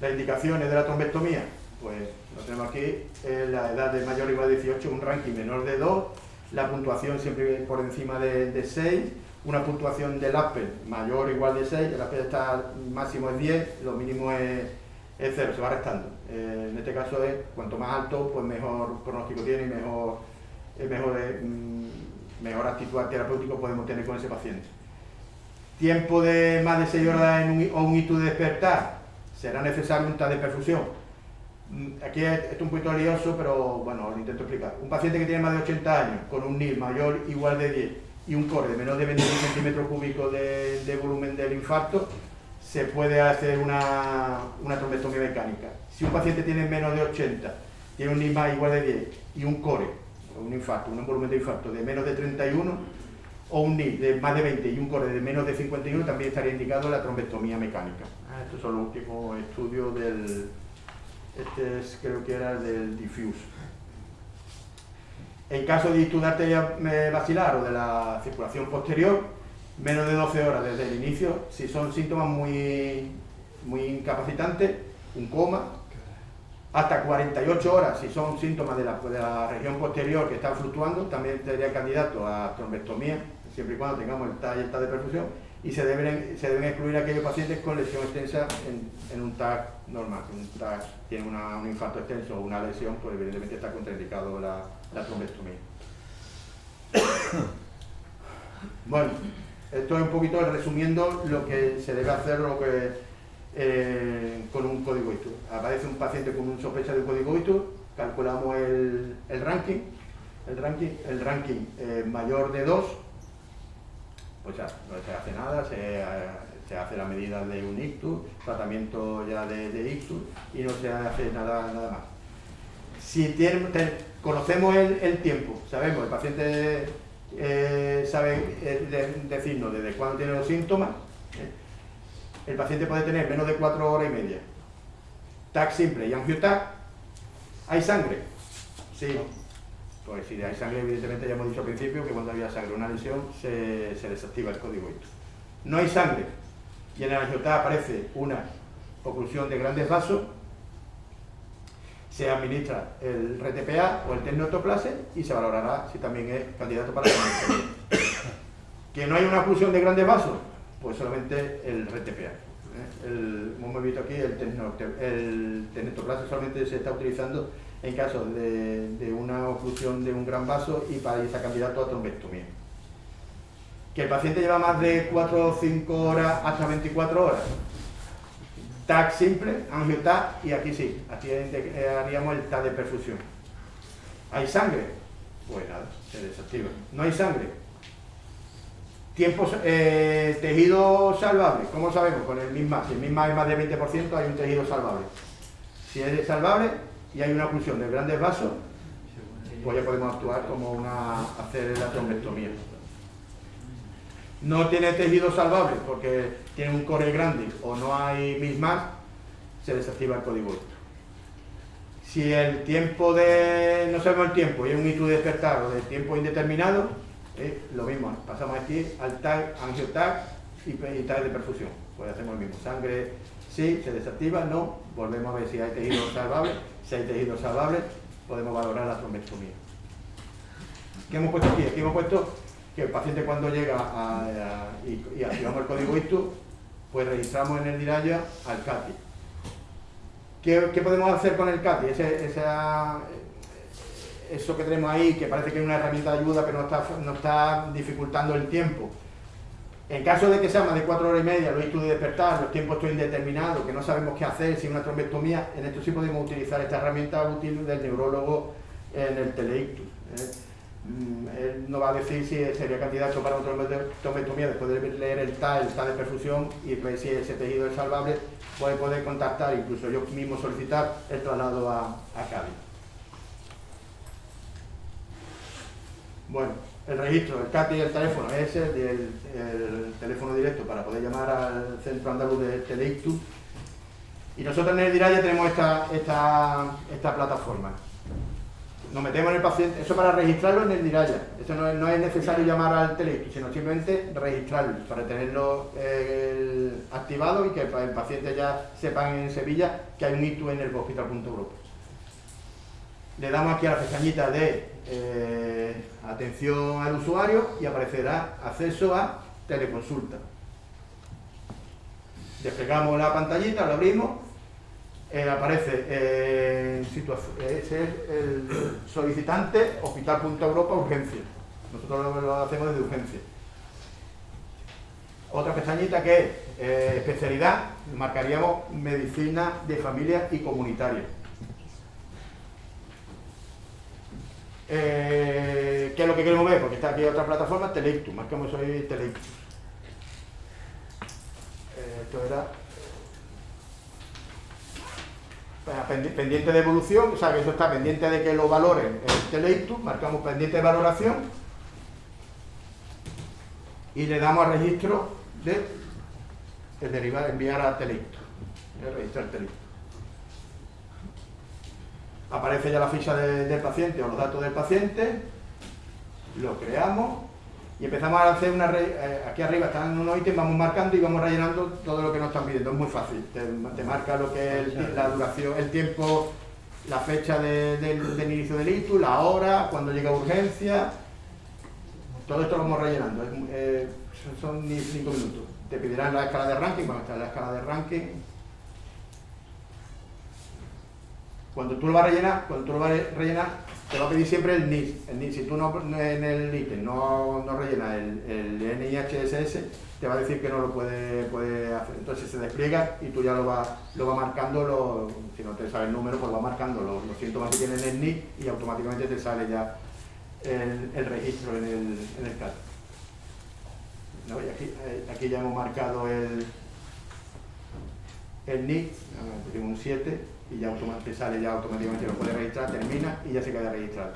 Las indicaciones de la trombectomía, pues lo tenemos aquí, la edad de mayor o igual a 18, un ranking menor de 2, la puntuación siempre por encima de 6, una puntuación del ASPE mayor o igual de 6, el ASPE máximo es 10, lo mínimo es 0, se va restando. En este caso es, cuanto más alto, pues mejor pronóstico tiene y mejor actitud terapéutico podemos tener con ese paciente. Tiempo de más de 6 horas o un ictus de despertar, será necesario un TAC de perfusión. Aquí es un poquito lioso, pero bueno, lo intento explicar. Un paciente que tiene más de 80 años, con un NIL mayor o igual de 10 y un core de menos de 20 centímetros cúbicos de volumen del infarto, se puede hacer una trombectomía mecánica. Si un paciente tiene menos de 80, tiene un NIL más igual de 10 y un core, un infarto, un volumen de infarto de menos de 31 o un NIL de más de 20 y un core de menos de 51, también estaría indicado la trombectomía mecánica. Estos son los últimos estudios creo que era del Diffuse. En caso de ictus de arteria basilar o de la circulación posterior, menos de 12 horas desde el inicio, si son síntomas muy incapacitantes, un coma, hasta 48 horas si son síntomas de la región posterior que están fluctuando, también sería candidato a trombectomía, siempre y cuando tengamos el TAC y el TAC de perfusión, y se deben excluir aquellos pacientes con lesión extensa en un TAC normal. Si un TAC tiene un infarto extenso o una lesión, pues evidentemente está contraindicado la trombectomía. Bueno, esto es un poquito resumiendo lo que se debe hacer con un código ictus. Aparece un paciente con una sospecha de un código ictus, calculamos el ranking mayor de 2, pues ya no se hace nada, se hace la medida de un ictus, tratamiento ya de ictus y no se hace nada más. Si conocemos el tiempo, sabemos, el paciente sabe decirnos desde cuándo tiene los síntomas, el paciente puede tener menos de 4 horas y media. TAC simple y angioTAC. ¿Hay sangre? Sí. Pues si hay sangre, evidentemente ya hemos dicho al principio que cuando había sangre, una lesión, se desactiva el código ictus. No hay sangre y en el angioTAC aparece una oclusión de grandes vasos, se administra el RTPA o el tecnotoplase y se valorará si también es candidato para la trombectomía. ¿Que no hay una oclusión de grandes vasos? Pues solamente el RTPA. Como hemos visto aquí, el tecnotoplase solamente se está utilizando en caso de una oclusión de un gran vaso y para irse a candidato a trombectomía. Que el paciente lleva más de 4 o 5 horas hasta 24 horas. TAC simple, angioTAC, y aquí sí, aquí haríamos el TAC de perfusión. ¿Hay sangre? Pues nada, se desactiva. ¿No hay sangre? Tejido salvable, ¿cómo sabemos? Con el MISMA. Si el MISMA es más de 20%, hay un tejido salvable. Si es salvable y hay una oclusión de grandes vasos, pues ya podemos actuar como hacer la trombectomía. No tiene tejido salvable porque tiene un core grande o no hay MISMA, se desactiva el código ictus. Si el tiempo no sabemos el tiempo y es un ictus de despertar o de tiempo indeterminado, lo mismo, pasamos aquí al TAC, angioTAC y TAC de perfusión. Pues hacemos lo mismo, sangre sí, se desactiva, no, volvemos a ver si hay tejido salvable. Si hay tejido salvable, podemos valorar la trombectomía. ¿Qué hemos puesto aquí? Aquí hemos puesto que el paciente cuando llega y activamos el código ictus, pues registramos en el DIRAYA al CATI. ¿Qué podemos hacer con el CATI? Eso que tenemos ahí, que parece que es una herramienta de ayuda, pero nos está dificultando el tiempo. En caso de que sea más de 4 horas y media, los ictus de despertar, los tiempos son indeterminados, que no sabemos qué hacer sin una trombectomía, en esto sí podemos utilizar esta herramienta útil del neurólogo en el teleictus. Él nos va a decir si sería candidato para una trombectomía después de leer el TAC de perfusión y ver si ese tejido es salvable, puede poder contactar, incluso yo mismo solicitar el traslado a Cádiz. Bueno, el registro, el CATI y el teléfono es el teléfono directo para poder llamar al Centro Andaluz de Teleictus. Y nosotros en el DIRAYA tenemos esta plataforma. Nos metemos en el paciente, eso para registrarlo en el DIRAYA. Eso no es necesario llamar al Teleictus, sino simplemente registrarlo para tenerlo activado y que el paciente ya sepa en Sevilla que hay un ictus en el hospital.europa. Le damos aquí a la pestañita de atención al usuario y aparecerá acceso a teleconsulta. Desplegamos la pantallita, lo abrimos, aparece ese es el solicitante hospital.europa urgencia. Nosotros lo hacemos desde urgencia. Otra pestañita que es especialidad, marcaríamos medicina de familia y comunitaria. ¿Qué es lo que queremos ver? Porque está aquí otra plataforma, Teleictus, marcamos hoy Teleictus. Esto era pendiente de evolución, o sea que eso está pendiente de que lo valoren el Teleictus, marcamos pendiente de valoración y le damos al registro de derivar, enviar a Teleictus, registrar Teleictus. Aparece ya la ficha del paciente o los datos del paciente, lo creamos y empezamos a hacer aquí arriba están unos ítems, vamos marcando y vamos rellenando todo lo que nos están pidiendo. Es muy fácil, te marca lo que es la duración, el tiempo, la fecha del inicio del ictus, la hora, cuando llega urgencia, todo esto lo vamos rellenando, son ni 5 minutos. Te pedirán la escala de ranking, cuando está en la escala de ranking. Cuando tú lo vas a rellenar, te va a pedir siempre el NIS. Si tú no, en el ítem no rellenas el NIHSS, te va a decir que no lo puede hacer. Entonces se despliega y tú ya lo vas marcando, si no te sale el número, pues va marcando los síntomas que tienen el NIS y automáticamente te sale ya el registro en el CAT. ¿No? Y aquí ya hemos marcado el NIS, pusimos un 7 y ya sale ya automáticamente, lo puede registrar, termina y ya se queda registrado.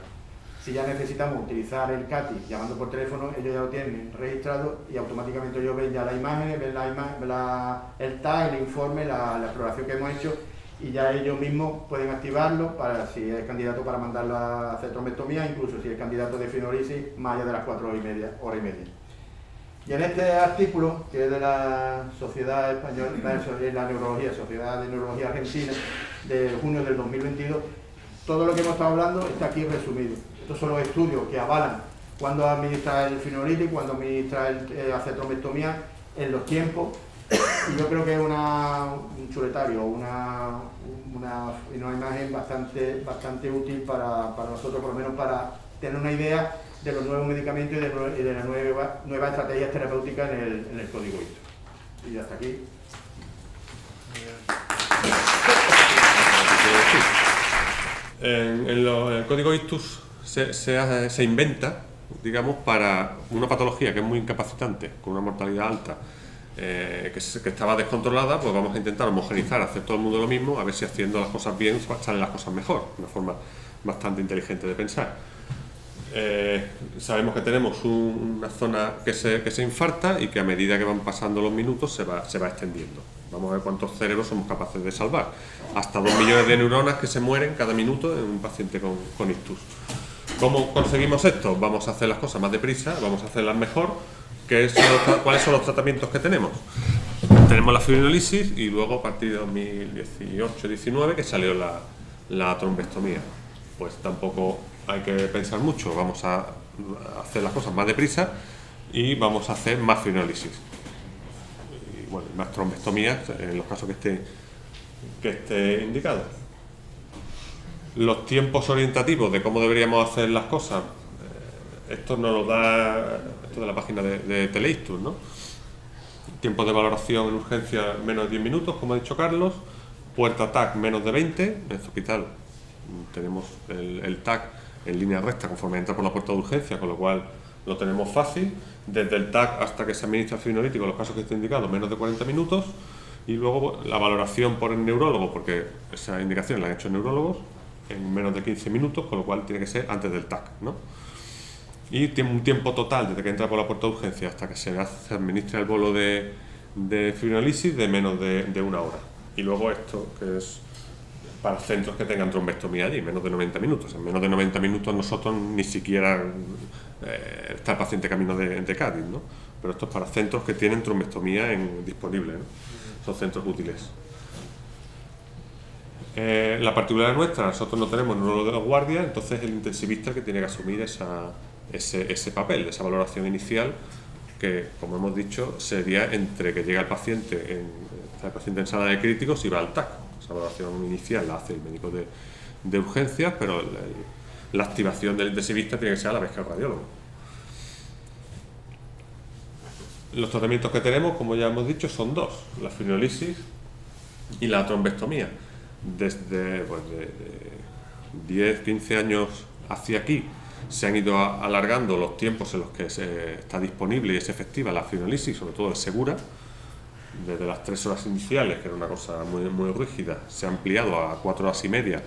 Si ya necesitamos utilizar el CATI llamando por teléfono, ellos ya lo tienen registrado y automáticamente ellos ven ya la imagen, ven el tag, el informe, la exploración que hemos hecho y ya ellos mismos pueden activarlo para si es candidato para mandarlo a hacer trombectomía, incluso si es candidato de fibrolisis más allá de las 4 horas y media. Y en este artículo, que es de la Sociedad Española de la Neurología, Sociedad de Neurología Argentina, de junio del 2022, todo lo que hemos estado hablando está aquí resumido. Estos son los estudios que avalan cuándo administra el fibrolisis, cuándo administra hacer trombectomía, en los tiempos. Y yo creo que es un chuletario, una imagen bastante útil para nosotros, por lo menos para tener una idea de los nuevos medicamentos y de las nuevas estrategias terapéuticas en el código ictus. Y hasta aquí. En el código ictus se inventa, digamos, para una patología que es muy incapacitante, con una mortalidad alta, que estaba descontrolada, pues vamos a intentar homogeneizar, hacer todo el mundo lo mismo, a ver si haciendo las cosas bien salen las cosas mejor, una forma bastante inteligente de pensar. Sabemos que tenemos una zona que se infarta y que a medida que van pasando los minutos se va extendiendo. Vamos a ver cuántos cerebros somos capaces de salvar. Hasta 2 millones de neuronas que se mueren cada minuto en un paciente con ictus. ¿Cómo conseguimos esto? Vamos a hacer las cosas más deprisa, vamos a hacerlas mejor. ¿Cuáles son los tratamientos que tenemos? Tenemos la fibrinolysis y luego a partir de 2018-19 que salió la trombectomía. Pues tampoco hay que pensar mucho, vamos a hacer las cosas más deprisa y vamos a hacer más fibrinolysis. Y bueno, más trombectomías en los casos que esté indicado. Los tiempos orientativos de cómo deberíamos hacer las cosas, esto nos lo da esto de la página de Teleictus, ¿no? Tiempos de valoración en urgencia menos de 10 minutos, como ha dicho Carlos. Puerta TAC menos de 20. En este hospital tenemos el TAC en línea recta conforme entra por la puerta de urgencia, con lo cual lo tenemos fácil. Desde el TAC hasta que se administra el fibrolítico, en los casos que esté indicado, menos de 40 minutos. Y luego la valoración por el neurólogo, porque esa indicación la han hecho neurólogos, en menos de 15 minutos, con lo cual tiene que ser antes del TAC, ¿no? Y tiene un tiempo total desde que entra por la puerta de urgencia hasta que se administra el bolo de fibrinolysis de menos de 1 hora. Y luego esto, que es para centros que tengan trombectomía allí, menos de 90 minutos. En menos de 90 minutos nosotros ni siquiera está el paciente camino de Cádiz, ¿no? Pero esto es para centros que tienen trombectomía disponible, ¿no? Son centros útiles. La particularidad nuestra, nosotros no tenemos neurólogo de guardia, entonces el intensivista que tiene que asumir ese papel, esa valoración inicial, que, como hemos dicho, sería entre que llega el paciente en sala de críticos y va al TAC. Esa valoración inicial la hace el médico de urgencias, pero la activación del intensivista tiene que ser a la vez que el radiólogo. Los tratamientos que tenemos, como ya hemos dicho, son 2, la fibrinolysis y la trombectomía. Desde de 10, 15 años hacia aquí se han ido alargando los tiempos en los que está disponible y es efectiva la fibrinolysis, sobre todo es segura. Desde las 3 horas iniciales, que era una cosa muy, muy rígida, se ha ampliado a 4 horas y media,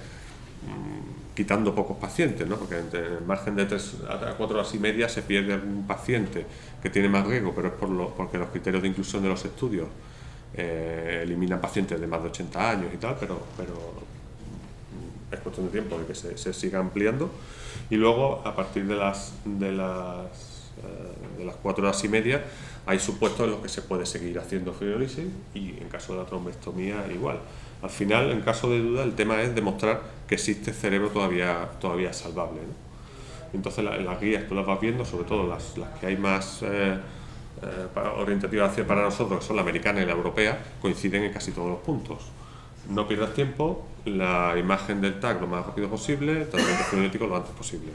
quitando pocos pacientes, ¿no? Porque en el margen de 3 a 4 horas y media se pierde algún paciente que tiene más riesgo, pero es porque los criterios de inclusión de los estudios eliminan pacientes de más de 80 años y tal, pero es cuestión de tiempo de que se siga ampliando. Y luego, a partir de las de las 4 horas y media, hay supuestos en los que se puede seguir haciendo fibrolisis y en caso de la trombectomía igual. Al final, en caso de duda, el tema es demostrar que existe cerebro todavía salvable, ¿no? Entonces las guías tú las vas viendo, sobre todo las que hay más orientativas para nosotros, que son la americana y la europea, coinciden en casi todos los puntos. No pierdas tiempo, la imagen del TAC lo más rápido posible, tratamiento fibrolítico lo antes posible.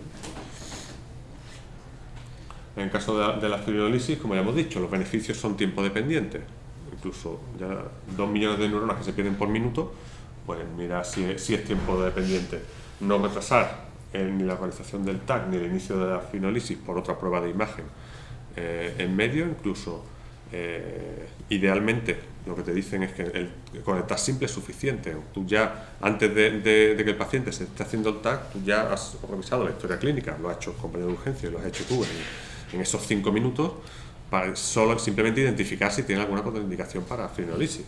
En caso de la fibrinolisis, como ya hemos dicho, los beneficios son tiempo dependientes. Incluso ya 2 millones de neuronas que se pierden por minuto, pues mira si es tiempo dependiente. No retrasar ni la organización del TAC ni el inicio de la fibrinolisis por otra prueba de imagen en medio, incluso idealmente lo que te dicen es que con el TAC simple es suficiente. Tú ya, antes de que el paciente se esté haciendo el TAC, tú ya has revisado la historia clínica, lo has hecho el compañero de urgencia, lo has hecho tú en esos 5 minutos, para solo simplemente identificar si tiene alguna contraindicación para fibrinolisis.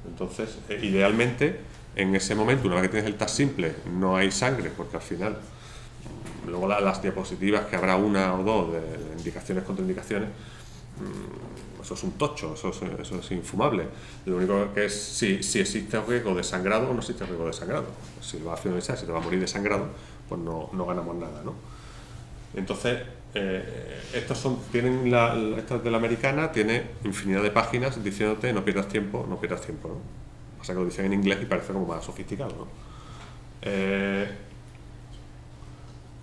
Entonces, idealmente, en ese momento, una vez que tienes el TAC simple, no hay sangre, porque al final, luego las diapositivas, que habrá una o dos de indicaciones, contraindicaciones, eso es un tocho, eso es infumable. Lo único que es si existe riesgo de sangrado o no existe riesgo de sangrado. Si lo vas a finalizar, si te va a morir de sangrado, pues no ganamos nada, ¿no? Entonces, estas de la americana, tiene infinidad de páginas diciéndote no pierdas tiempo, ¿no? Pasa que lo dicen en inglés y parece como más sofisticado, ¿no?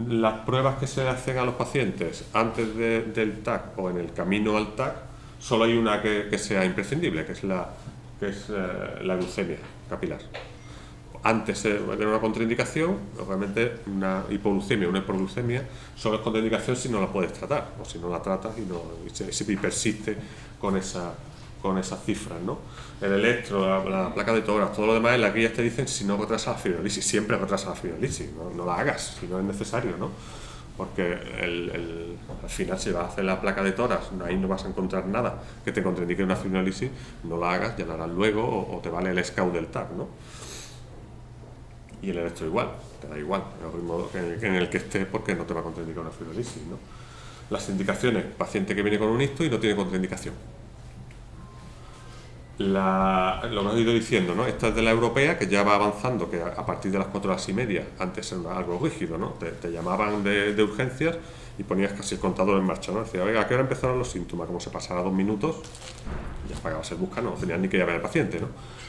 Las pruebas que se hacen a los pacientes antes del TAC o en el camino al TAC, solo hay una que sea imprescindible, que es la glucemia capilar. Antes de tener una contraindicación, realmente una hipoglucemia, una hiperglucemia, solo es contraindicación si no la puedes tratar, o si no la tratas y persiste con esas cifras, ¿no? El electro, la placa de tórax, todo lo demás, en las guías te dicen si no retrasa la fibrolisis, siempre retrasa la fibrolisis, no la hagas si no es necesario, ¿no? Porque al final, si vas a hacer la placa de tórax, ahí no vas a encontrar nada que te contraindique una fibrolisis, no la hagas, ya la harás luego, o te vale el SCAU del TAC, ¿no? Y el electro igual, te da igual, el ritmo en el que estés, porque no te va a contraindicar una fibrolisis, ¿no? Las indicaciones, paciente que viene con un ictus y no tiene contraindicación. Lo que os he ido diciendo, ¿no? Esta es de la europea, que ya va avanzando, que a partir de las 4 horas y media, antes era algo rígido, ¿no? Te llamaban de urgencias y ponías casi el contador en marcha, ¿no? Decía, oiga, ¿a qué hora empezaron los síntomas? Como se pasara 2 minutos, ya pagabas el busca, no tenías ni que llamar al paciente, ¿no?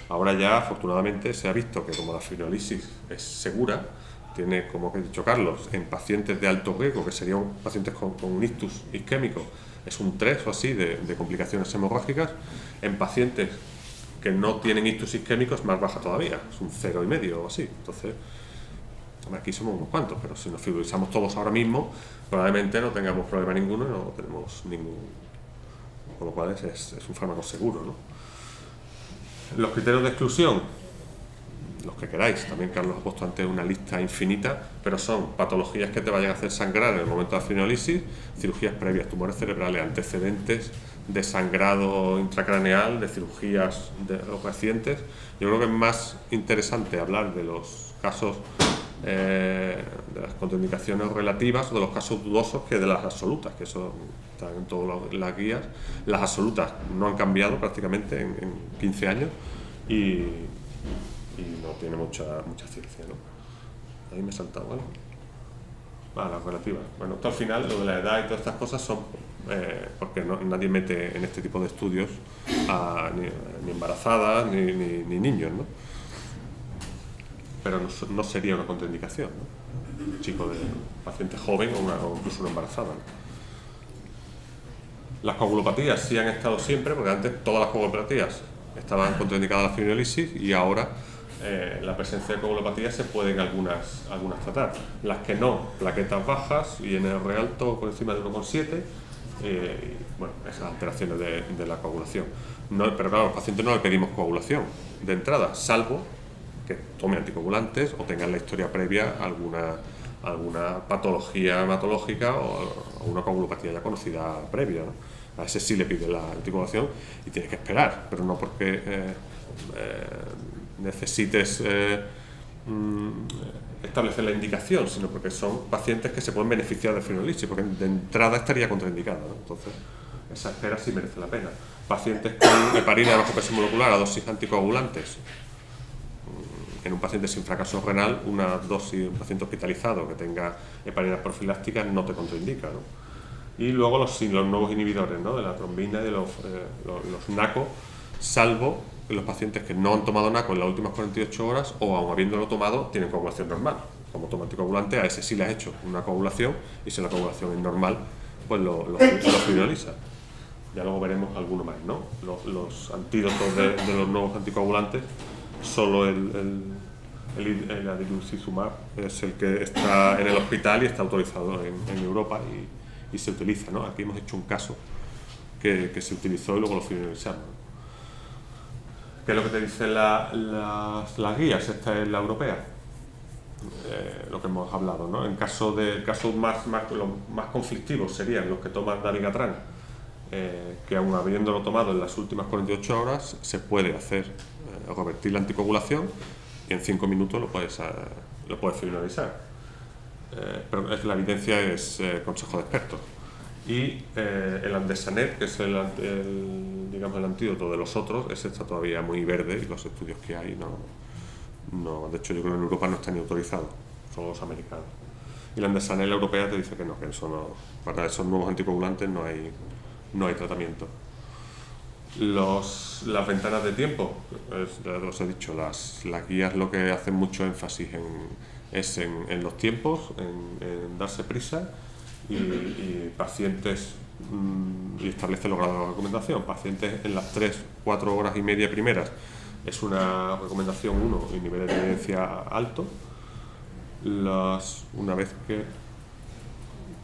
Ahora ya, afortunadamente, se ha visto que como la fibrolisis es segura, tiene, como he dicho Carlos, en pacientes de alto riesgo, que serían pacientes con un ictus isquémico, es un 3 o así de complicaciones hemorrágicas. En pacientes que no tienen ictus isquémicos, más baja todavía, es un 0,5 o así. Entonces, aquí somos unos cuantos, pero si nos fibrolizamos todos ahora mismo, probablemente no tengamos problema ninguno y no tenemos ningún. Con lo cual es un fármaco seguro, ¿no? Los criterios de exclusión, los que queráis, también Carlos ha puesto antes una lista infinita, pero son patologías que te vayan a hacer sangrar en el momento de la fibrinolisis, cirugías previas, tumores cerebrales, antecedentes de sangrado intracraneal, de cirugías de los recientes. Yo creo que es más interesante hablar de los casos de las contraindicaciones relativas o de los casos dudosos que de las absolutas, que eso está en todas las guías. Las absolutas no han cambiado prácticamente en 15 años y no tiene mucha ciencia, ¿no? Ahí me he saltado algo. Las relativas. Bueno, esto al final, lo de la edad y todas estas cosas son porque nadie mete en este tipo de estudios ni embarazadas ni niños, ¿no? Pero no sería una contraindicación, ¿no? Un chico de paciente joven o incluso una embarazada, ¿no? Las coagulopatías sí han estado siempre, porque antes todas las coagulopatías estaban contraindicadas a la fibrinolisis y ahora la presencia de coagulopatías se pueden algunas tratar. Las que no, plaquetas bajas y NR alto por encima de 1,7, bueno, esas alteraciones de la coagulación. No, pero claro, a los pacientes no le pedimos coagulación de entrada, salvo que tome anticoagulantes o tengan la historia previa alguna patología hematológica o una coagulopatía ya conocida previa, ¿no? A ese sí le pide la anticoagulación y tienes que esperar, pero no porque necesites establecer la indicación, sino porque son pacientes que se pueden beneficiar de fibrosis, porque de entrada estaría contraindicada, ¿no? Entonces, esa espera sí merece la pena. Pacientes con heparina de bajo peso molecular a dosis anticoagulantes. En un paciente sin fracaso renal, una dosis, un paciente hospitalizado que tenga heparinas profilácticas no te contraindica, ¿no? Y luego los nuevos inhibidores, ¿no? De la trombina y de los NACO, salvo en los pacientes que no han tomado NACO en las últimas 48 horas o aun habiéndolo tomado tienen coagulación normal. Como toma anticoagulante, a ese sí le has hecho una coagulación y si la coagulación es normal, pues lo fibriliza. Ya luego veremos alguno más, ¿no? Los antídotos de los nuevos anticoagulantes, solo el adalimumab es el que está en el hospital y está autorizado en Europa y se utiliza, ¿no? Aquí hemos hecho un caso que se utilizó y luego lo finalizamos. ¿Qué es lo que te dicen las guías? Esta es la europea, lo que hemos hablado, ¿no? En casos más conflictivos serían los que toman dabigatran, que aun habiéndolo tomado en las últimas 48 horas se puede hacer revertir la anticoagulación y en 5 minutos lo puedes finalizar. Pero la evidencia es consejo de expertos. Y el Andesanet, que es el antídoto de los otros, ese está todavía muy verde y los estudios que hay no, de hecho yo creo que en Europa no está ni autorizado, son los americanos. Y la Andesanet, la europea, te dice que eso no, para esos nuevos anticoagulantes no hay tratamiento. Las ventanas de tiempo, ya os he dicho, las guías lo que hacen mucho énfasis es en los tiempos, en darse prisa y pacientes, y establece los grados de recomendación. Pacientes en las 3-4 horas y media primeras es una recomendación 1 y nivel de evidencia alto. Una vez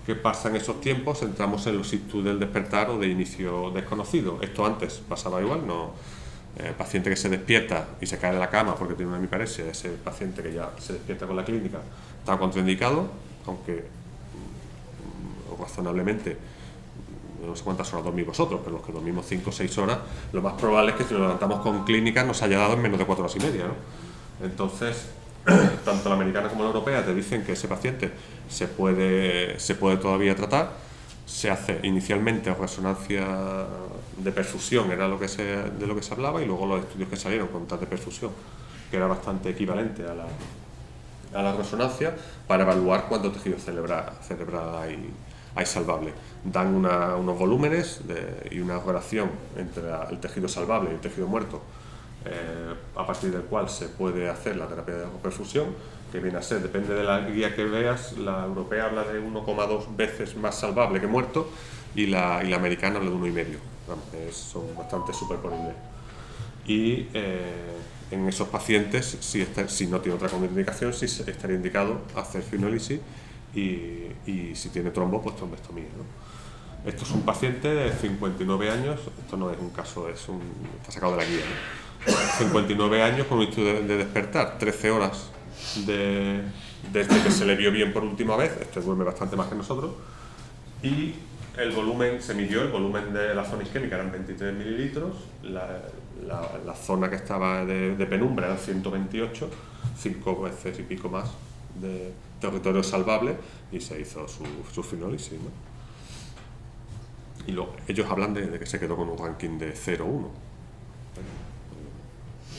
que pasan esos tiempos entramos en los ictus del despertar o de inicio desconocido. Esto antes pasaba igual, no. Paciente que se despierta y se cae de la cama porque tiene una hemiparesia, ese paciente que ya se despierta con la clínica está contraindicado, aunque razonablemente, no sé cuántas horas dormís vosotros, pero los que dormimos 5 o 6 horas, lo más probable es que si nos levantamos con clínica nos haya dado en menos de 4 horas y media, ¿no? Entonces, tanto la americana como la europea te dicen que ese paciente se puede todavía tratar. Se hace inicialmente resonancia de perfusión, era de lo que se hablaba, y luego los estudios que salieron con test de perfusión, que era bastante equivalente a la resonancia, para evaluar cuánto tejido cerebral hay salvable. Dan unos volúmenes y una relación entre el tejido salvable y el tejido muerto, a partir del cual se puede hacer la terapia de perfusión, que viene a ser, depende de la guía que veas, la europea habla de 1,2 veces más salvable que muerto y la americana habla de 1,5. Son bastante superponibles. Y en esos pacientes, si no tiene otra contraindicación, sí estaría indicado hacer fibrinolisis y si tiene trombo, pues trombectomía, ¿no? Esto es un paciente de 59 años, esto no es un caso, está sacado de la guía, ¿no? 59 años con un estudio de despertar, 13 horas desde que se le vio bien por última vez, este duerme bastante más que nosotros, y el volumen, se midió el volumen de la zona isquémica, eran 23 mililitros, la zona que estaba de penumbra eran 128, 5 veces y pico más de territorio salvable, y se hizo su fibrinolisis, ¿no? Y ellos hablan de que se quedó con un ranking de 0-1,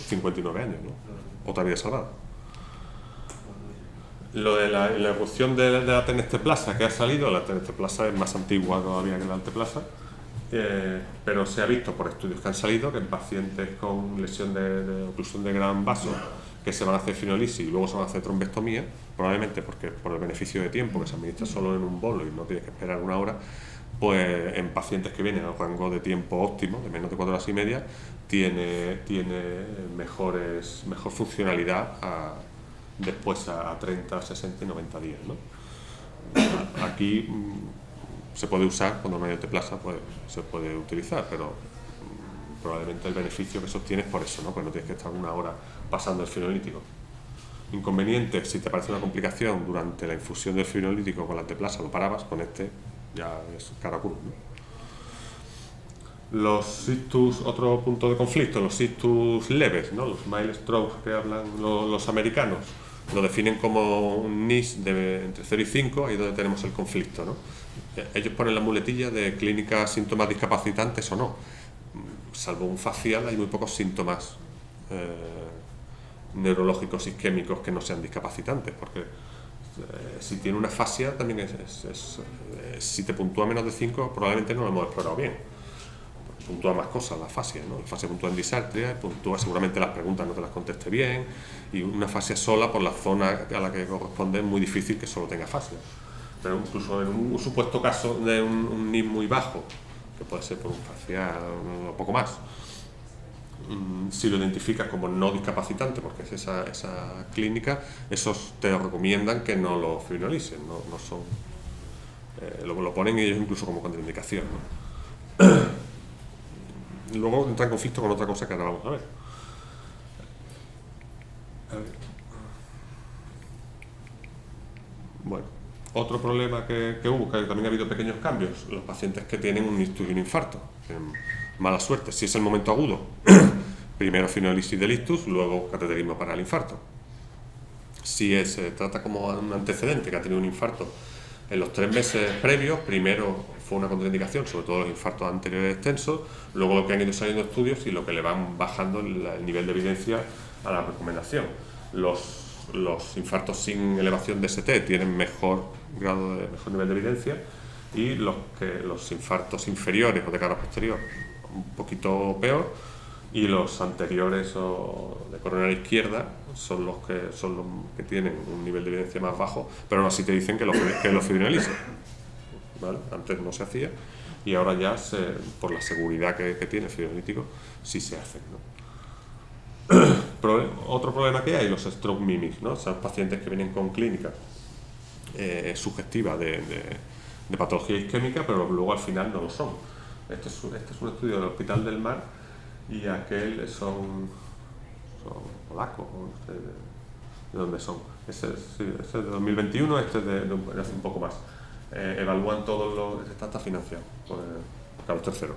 59 años, ¿no? Otra vida salvada. Lo de la erupción de la tenesteplasa que ha salido, la tenesteplasa es más antigua todavía que la alteplasa, pero se ha visto por estudios que han salido que en pacientes con lesión de oclusión de gran vaso que se van a hacer fibrinolisis y luego se van a hacer trombectomía, probablemente porque por el beneficio de tiempo que se administra solo en un bolo y no tienes que esperar una hora, pues en pacientes que vienen al rango de tiempo óptimo, de menos de 4 horas y media, tiene mejor funcionalidad después a 30, 60 y 90 días, ¿no? Aquí se puede usar, cuando no hay alteplasa, pues se puede utilizar, pero probablemente el beneficio que se obtiene es por eso, ¿no? Pues no tienes que estar una hora pasando el fibrinolítico. Inconveniente, si te aparece una complicación durante la infusión del fibrinolítico con la alteplasa, lo parabas, con este ya es cara cruz, ¿no? Los ictus, otro punto de conflicto, los ictus leves, ¿no? Los mild strokes que hablan los americanos, lo definen como un NIS entre 0 y 5, ahí es donde tenemos el conflicto, ¿no? Ellos ponen la muletilla de clínica síntomas discapacitantes o no. Salvo un facial, hay muy pocos síntomas neurológicos isquémicos que no sean discapacitantes, porque si tiene una fascia también si te puntúa menos de 5 probablemente no lo hemos explorado bien. Puntúa más cosas la fascia, ¿no? La fascia puntúa en disartria, puntúa seguramente las preguntas no te las conteste bien, y una fascia sola por la zona a la que corresponde es muy difícil que solo tenga fascia. Pero incluso en un supuesto caso de un NIS muy bajo, que puede ser por un facial o poco más, si lo identificas como no discapacitante, porque es esa clínica, esos te recomiendan que no lo fibrinolicen, no son, lo ponen ellos incluso como contraindicación, ¿no? Luego entra en conflicto con otra cosa que ahora vamos a ver. Bueno, otro problema que hubo, que también ha habido pequeños cambios, los pacientes que tienen un ictus y un infarto. Mala suerte, si es el momento agudo, primero fibrinolisis del ictus, luego cateterismo para el infarto. Si se trata como un antecedente que ha tenido un infarto en los 3 meses previos, primero fue una contraindicación, sobre todo los infartos anteriores extensos, luego lo que han ido saliendo estudios y lo que le van bajando el nivel de evidencia a la recomendación. Los infartos sin elevación de ST tienen mejor nivel de evidencia, y los infartos inferiores o de cara posterior un poquito peor, y los anteriores o de coronaria izquierda son los que tienen un nivel de evidencia más bajo, pero aún así te dicen que lo fibrinolicen, ¿vale? Antes no se hacía y ahora ya por la seguridad que tiene el fibrinolítico sí se hace, ¿no? Otro problema que hay, los stroke mimics, ¿no? Son pacientes que vienen con clínica sugestiva de patología isquémica, pero luego al final no lo son. Este es un estudio del Hospital del Mar, y aquel son polacos, no sé de dónde son. Ese es de 2021, este es de hace un poco más. Evalúan todos los... Está financiado por Carlos III.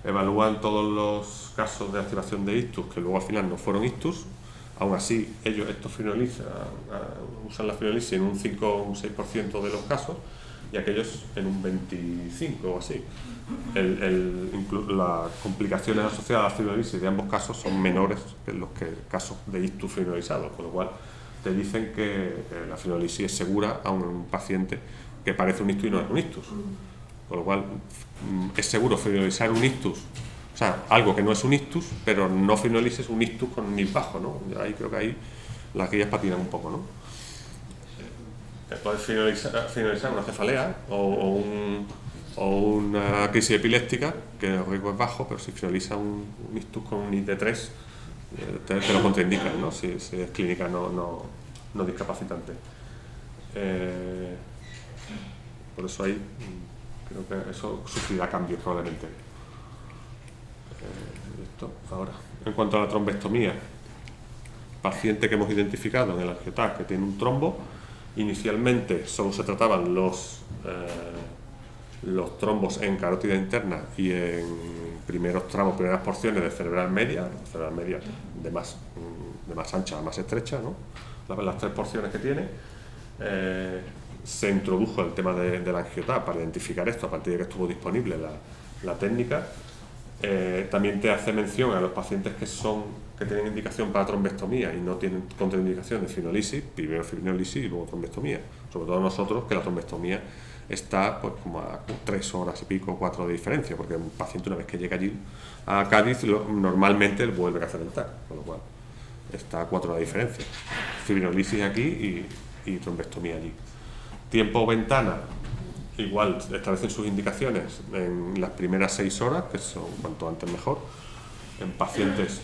Evalúan todos los casos de activación de ictus que luego al final no fueron ictus. Aún así, estos usan la fibrinolisis en un 5 o un 6% de los casos, y aquellos en un 25 o así. Las complicaciones asociadas a la fibrinolisis de ambos casos son menores que los casos de ictus fibrinolizados, con lo cual te dicen que la fibrinolisis es segura a un paciente que parece un ictus y no es un ictus. Con lo cual es seguro fibrinolizar un ictus, o sea, algo que no es un ictus, pero no fibrinolices un ictus con un NIS bajo, ¿no? Ahí creo que ahí las guías patinan un poco, ¿no? Puedes finalizar una cefalea o una crisis epiléptica, que el riesgo es bajo, pero si finaliza un ictus con un NIS de 3, te lo contraindican, ¿no? Si es clínica no discapacitante. Por eso ahí creo que eso sufrirá cambios probablemente. Ahora, en cuanto a la trombectomía, paciente que hemos identificado en el angioTAC que tiene un trombo, inicialmente solo se trataban los trombos en carótida interna y en primeras porciones de cerebral media de más ancha a más estrecha, ¿no? Las 3 porciones que tiene. Se introdujo el tema del angioTAC para identificar esto a partir de que estuvo disponible la técnica. También te hace mención a los pacientes que tienen indicación para trombectomía y no tienen contraindicación de fibrinolisis, primero fibrinolisis y luego trombectomía. Sobre todo nosotros, que la trombectomía está pues como a 3 horas y pico, 4 de diferencia, porque un paciente una vez que llega allí a Cádiz normalmente vuelve a hacer el TAC, con lo cual está a 4 horas de diferencia. Fibrinolisis aquí y trombectomía allí. Tiempo ventana, igual establecen sus indicaciones en las primeras 6 horas, que son cuanto antes mejor, en pacientes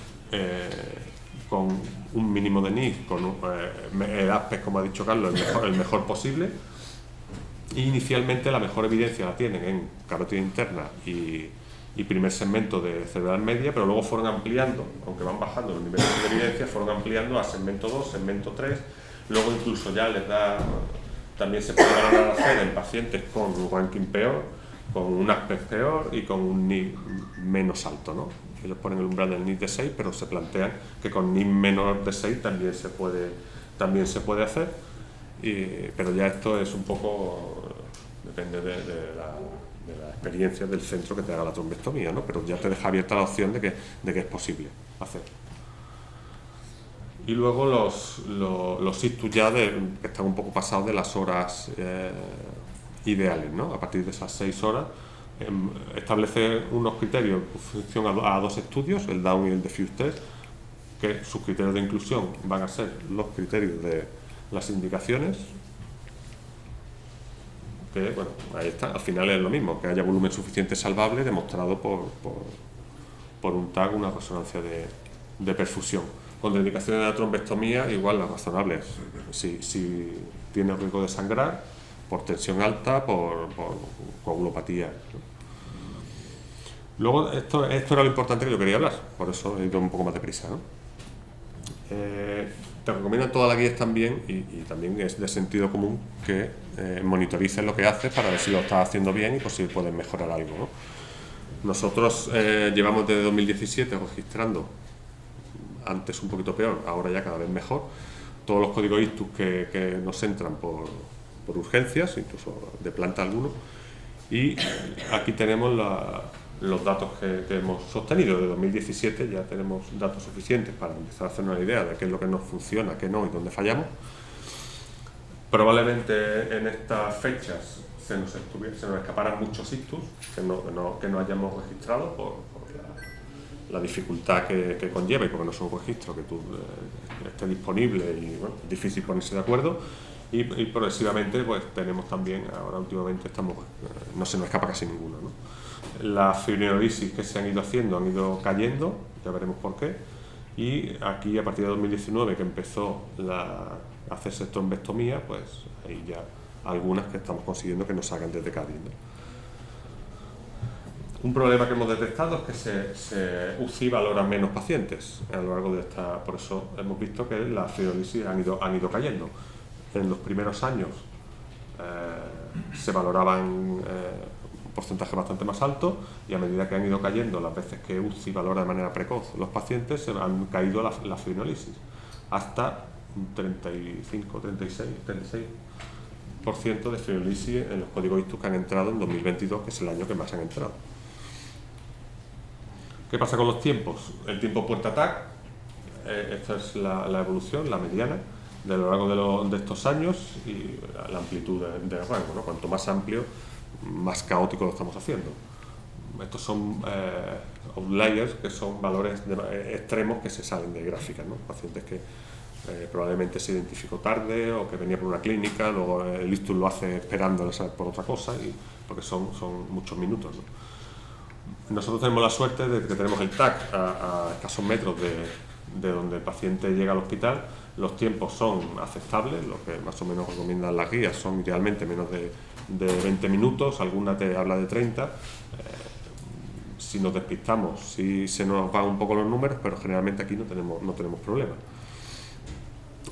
con un mínimo de NIS, con edad, como ha dicho Carlos, el mejor posible. Y inicialmente la mejor evidencia la tienen en carótida interna y primer segmento de cerebral media, pero luego fueron ampliando, aunque van bajando los niveles de evidencia, fueron ampliando a segmento 2, segmento 3, luego incluso ya les da... También se puede hacer en pacientes con un ranking peor, con un aspect peor y con un NIS menos alto, ¿no? Ellos ponen el umbral del NIS de 6, pero se plantean que con NIS menor de 6 también se puede también se puede hacer, pero ya esto es un poco, depende de la experiencia del centro que te haga la trombectomía, ¿no? Pero ya te deja abierta la opción de que es posible hacer. Y luego los ictus ya que están un poco pasados de las horas ideales, ¿no? A partir de esas 6 horas establece unos criterios en función a 2 estudios, el Down y el Diffuse Test, que sus criterios de inclusión van a ser los criterios de las indicaciones, que bueno, ahí está, al final es lo mismo, que haya volumen suficiente salvable demostrado por un TAC, una resonancia de perfusión. Contraindicaciones de la trombectomía, igual las razonables, si tiene riesgo de sangrar, por tensión alta, por coagulopatía, ¿no? Luego, esto era lo importante que yo quería hablar, por eso he ido un poco más deprisa, ¿no? Te recomiendan todas las guías también, y también es de sentido común que monitorices lo que haces para ver si lo estás haciendo bien y por si puedes mejorar algo, ¿no? Nosotros llevamos desde 2017 registrando, antes un poquito peor, ahora ya cada vez mejor, todos los códigos ictus que nos entran por urgencias, incluso de planta alguno, y aquí tenemos los datos que hemos sostenido de 2017. Ya tenemos datos suficientes para empezar a hacernos una idea de qué es lo que nos funciona, qué no y dónde fallamos. Probablemente en estas fechas se nos escaparan muchos ictus que no hayamos registrado por la dificultad que conlleva y porque no es un registro que tú esté disponible y bueno, es difícil ponerse de acuerdo. Y progresivamente pues tenemos también, ahora últimamente no se nos escapa casi ninguno, ¿no? Las fibrinolisis que se han ido haciendo han ido cayendo, ya veremos por qué, y aquí a partir de 2019 que empezó a hacerse trombectomía, pues hay ya algunas que estamos consiguiendo que nos salgan desde Cádiz, ¿no? Un problema que hemos detectado es que UCI valora menos pacientes a lo largo de por eso hemos visto que las fibrinolisis han ido cayendo. En los primeros años se valoraban un porcentaje bastante más alto, y a medida que han ido cayendo las veces que UCI valora de manera precoz los pacientes, se han caído las fibrinolisis hasta un 35, 36% de fibrinolisis en los códigos ictus que han entrado en 2022, que es el año que más han entrado. ¿Qué pasa con los tiempos? El tiempo puerta TAC, esta es la evolución, la mediana, de lo largo de estos años, y la amplitud del rango, ¿no? Cuanto más amplio, más caótico lo estamos haciendo. Estos son outliers, que son valores extremos que se salen de gráficas, ¿no? Pacientes que probablemente se identificó tarde o que venía por una clínica, luego el ictus lo hace esperando por otra cosa, porque son muchos minutos, ¿no? Nosotros tenemos la suerte de que tenemos el TAC a escasos metros de donde el paciente llega al hospital. Los tiempos son aceptables, lo que más o menos recomiendan las guías son idealmente menos de 20 minutos, alguna te habla de 30. Si nos despistamos, sí se nos van un poco los números, pero generalmente aquí no tenemos problemas.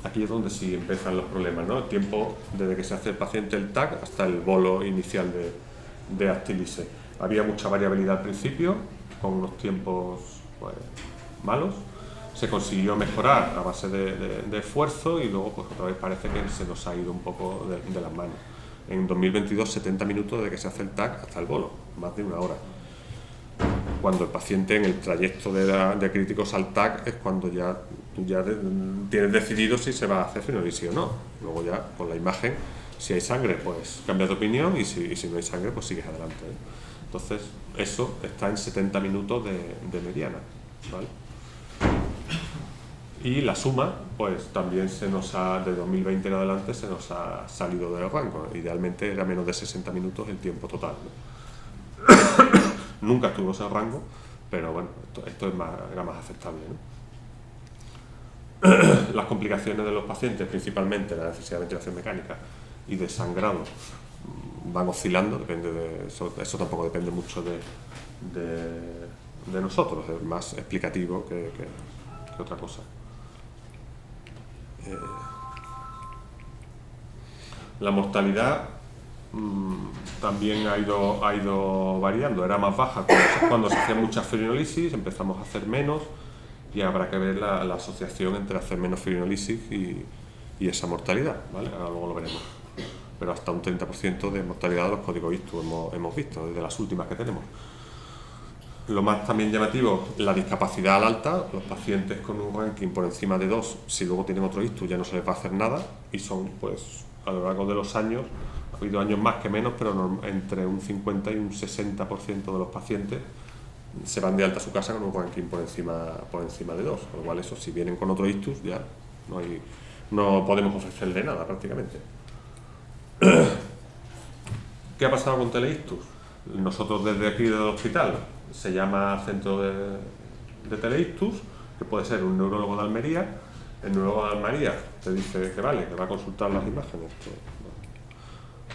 Aquí es donde sí empiezan los problemas, ¿no? El tiempo desde que se hace el paciente el TAC hasta el bolo inicial de Actilise. Había mucha variabilidad al principio, con unos tiempos pues, malos. Se consiguió mejorar a base de esfuerzo, y luego pues otra vez parece que se nos ha ido un poco de las manos. En 2022, 70 minutos desde que se hace el TAC hasta el bolo, más de 1 hora. Cuando el paciente en el trayecto de críticos al TAC es cuando tú ya tienes decidido si se va a hacer fibrinolisis o no. Luego ya con la imagen, si hay sangre pues cambias de opinión, y si no hay sangre pues sigues adelante, ¿eh? Entonces eso está en 70 minutos de mediana, ¿vale? Y la suma, pues también de 2020 en adelante se nos ha salido del rango. Idealmente era menos de 60 minutos el tiempo total, ¿no? Nunca estuvo ese rango, pero bueno, esto era más aceptable, ¿no? Las complicaciones de los pacientes, principalmente la necesidad de ventilación mecánica y de sangrado, van oscilando, eso tampoco depende mucho de nosotros, es más explicativo que otra cosa. La mortalidad también ha ido variando, era más baja cuando se hacían muchas fibrinolisis, empezamos a hacer menos, y habrá que ver la asociación entre hacer menos fibrinolisis y esa mortalidad, ¿vale? Ahora luego lo veremos. Pero hasta un 30% de mortalidad de los códigos ictus hemos visto, desde las últimas que tenemos. Lo más también llamativo, la discapacidad al alta, los pacientes con un ranking por encima de 2, si luego tienen otro ictus ya no se les va a hacer nada, y son, pues, a lo largo de los años, ha habido años más que menos, pero entre un 50 y un 60% de los pacientes se van de alta a su casa con un ranking por encima de 2, con lo cual eso, si vienen con otro ictus ya no podemos ofrecerle nada prácticamente. ¿Qué ha pasado con Teleictus? Nosotros desde aquí del hospital, se llama centro de Teleictus, que puede ser un neurólogo de Almería. El neurólogo de Almería te dice que vale, que va a consultar las imágenes.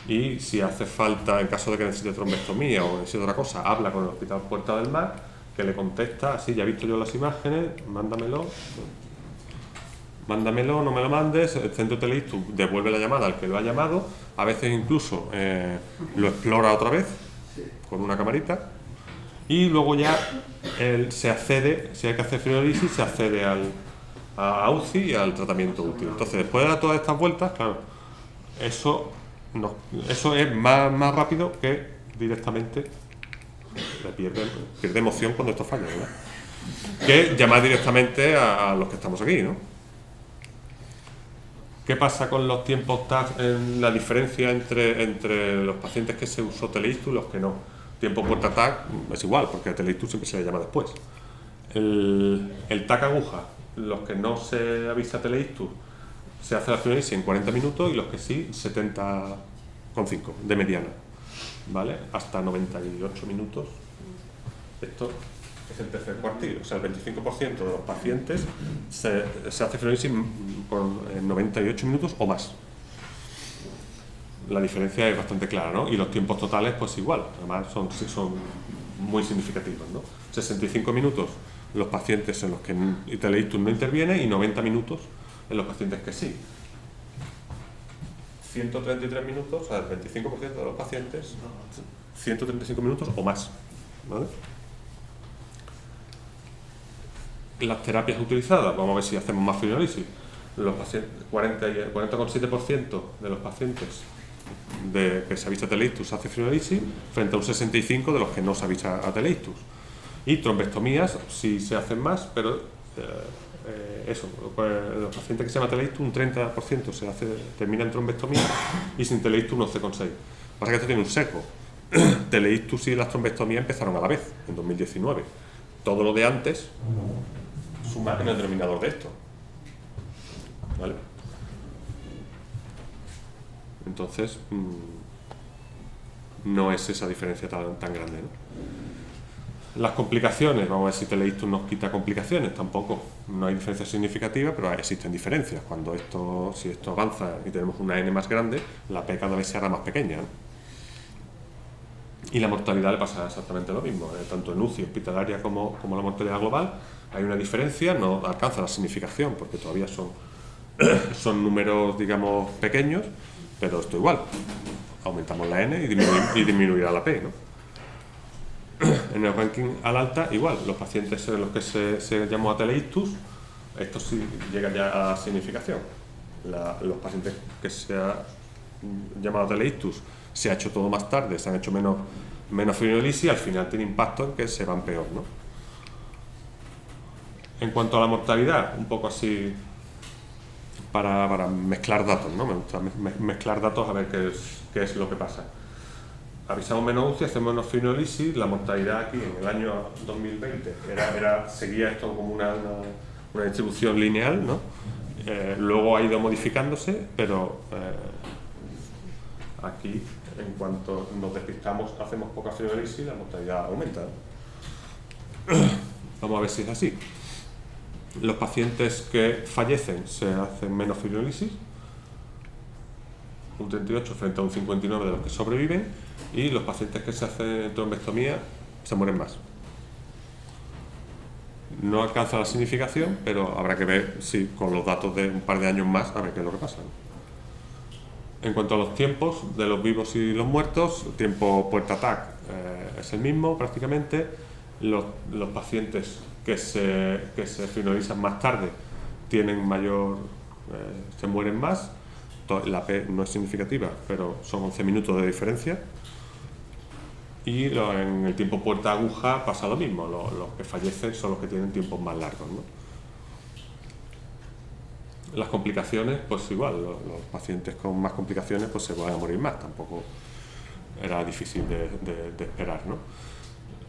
Y si hace falta, en caso de que necesite trombectomía o necesite otra cosa, habla con el Hospital Puerta del Mar, que le contesta, así, ya he visto yo las imágenes, mándamelo, no me lo mandes, el centro Teleictus devuelve la llamada al que lo ha llamado, a veces incluso lo explora otra vez con una camarita, y luego ya se accede, si hay que hacer fibrolisis, se accede a UCI y al tratamiento útil. Entonces, después de dar todas estas vueltas, claro, eso es más rápido que directamente pierde emoción cuando esto falla, ¿verdad? Que llamar directamente a los que estamos aquí, ¿no? ¿Qué pasa con los tiempos TAC, en la diferencia entre los pacientes que se usó Teleictus y los que no? Tiempo puerta TAC es igual, porque a Teleictus siempre se le llama después. El TAC aguja, los que no se avisa Teleictus, se hace la fibrolisis en 40 minutos, y los que sí, 70,5 de mediana, ¿vale? Hasta 98 minutos. Esto es el tercer cuartil, o sea, el 25% de los pacientes se hace fibrolisis en 98 minutos o más. La diferencia es bastante clara, ¿no? Y los tiempos totales, pues igual, además son muy significativos, ¿no? 65 minutos los pacientes en los que Teleictus no interviene, y 90 minutos en los pacientes que sí. 133 minutos, o sea, el 25% de los pacientes, 135 minutos o más, ¿vale? Las terapias utilizadas, vamos a ver si hacemos más fibrolisis. Los pacientes, 40,7% de los pacientes que se avisa a Teleictus hace fibrolisis, frente a un 65% de los que no se avisa a Teleictus. Y trombectomías sí se hacen más, pero los pacientes que se llaman Teleictus, un 30% termina en trombectomía, y sin Teleictus un 11,6%. Pasa que esto tiene un sesgo. Teleictus y las trombectomías empezaron a la vez, en 2019. Todo lo de antes suma en el denominador de esto, ¿vale? Entonces, no es esa diferencia tan grande, ¿no? Las complicaciones, vamos a ver si Teleictus nos quita complicaciones, tampoco, no hay diferencias significativas, pero existen diferencias. Si esto avanza y tenemos una N más grande, la P cada vez se hará más pequeña, ¿no? Y la mortalidad le pasa exactamente lo mismo, tanto en UCI hospitalaria como la mortalidad global. Hay una diferencia, no alcanza la significación, porque todavía son números, digamos, pequeños, pero esto igual, aumentamos la N y disminuirá la P, ¿no? En el ranking al alta, igual, los pacientes en los que se llamó a Teleictus, esto sí llega ya a la significación. Los pacientes que se ha llamado a Teleictus, se ha hecho todo más tarde, se han hecho menos fibrolisis, y al final tiene impacto en que se van peor, ¿no? En cuanto a la mortalidad, un poco así para mezclar datos, ¿no? Me gusta mezclar datos a ver qué es lo que pasa. Avisamos menos UCI, hacemos menos fibrolisis, la mortalidad aquí en el año 2020 seguía esto como una distribución lineal, ¿no? Luego ha ido modificándose, pero aquí, en cuanto nos despistamos, hacemos poca fibrolisis, la mortalidad aumenta, ¿no? Vamos a ver si es así. Los pacientes que fallecen se hacen menos fibrolisis, un 38 frente a un 59 de los que sobreviven, y los pacientes que se hacen trombectomía se mueren más. No alcanza la significación, pero habrá que ver si con los datos de un par de años más, a ver qué es lo que pasa. En cuanto a los tiempos de los vivos y los muertos, el tiempo puerta TAC es el mismo prácticamente. Los pacientes que se finalizan más tarde tienen mayor se mueren más. La P no es significativa, pero son 11 minutos de diferencia. Y en el tiempo puerta-aguja pasa lo mismo, los que fallecen son los que tienen tiempos más largos, ¿no? Las complicaciones, pues igual, los pacientes con más complicaciones pues se van a morir más, tampoco era difícil de esperar, ¿no?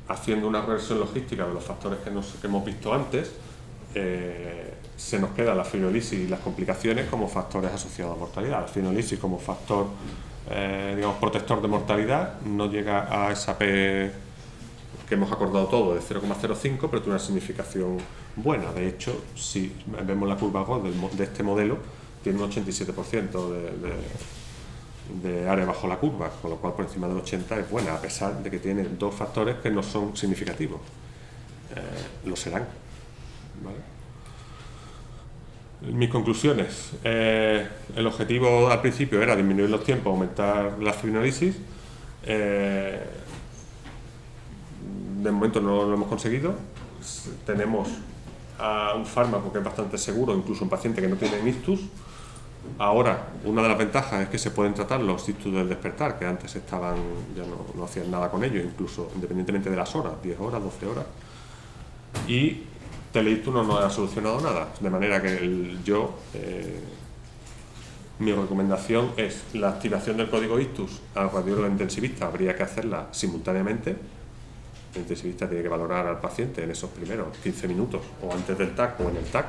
Haciendo una reversión logística de los factores que hemos visto antes, se nos queda la fibrolisis y las complicaciones como factores asociados a mortalidad. La fibrolisis como factor digamos, protector de mortalidad no llega a esa P que hemos acordado todo de 0,05, pero tiene una significación buena. De hecho, si vemos la curva GOS de este modelo, tiene un 87% de área bajo la curva, con lo cual por encima del 80 es buena, a pesar de que tiene dos factores que no son significativos. Lo serán, ¿vale? Mis conclusiones. El objetivo al principio era disminuir los tiempos, aumentar la fibrinolisis. De momento no lo hemos conseguido. Tenemos un fármaco que es bastante seguro, incluso un paciente que no tiene ictus. Ahora, una de las ventajas es que se pueden tratar los ictus del despertar, que antes estaban, ya no hacían nada con ellos, incluso independientemente de las horas, 10 horas, 12 horas. Y teleictus no nos ha solucionado nada, de manera que mi recomendación es la activación del código ictus al radiólogo intensivista, habría que hacerla simultáneamente. El intensivista tiene que valorar al paciente en esos primeros 15 minutos, o antes del TAC o en el TAC,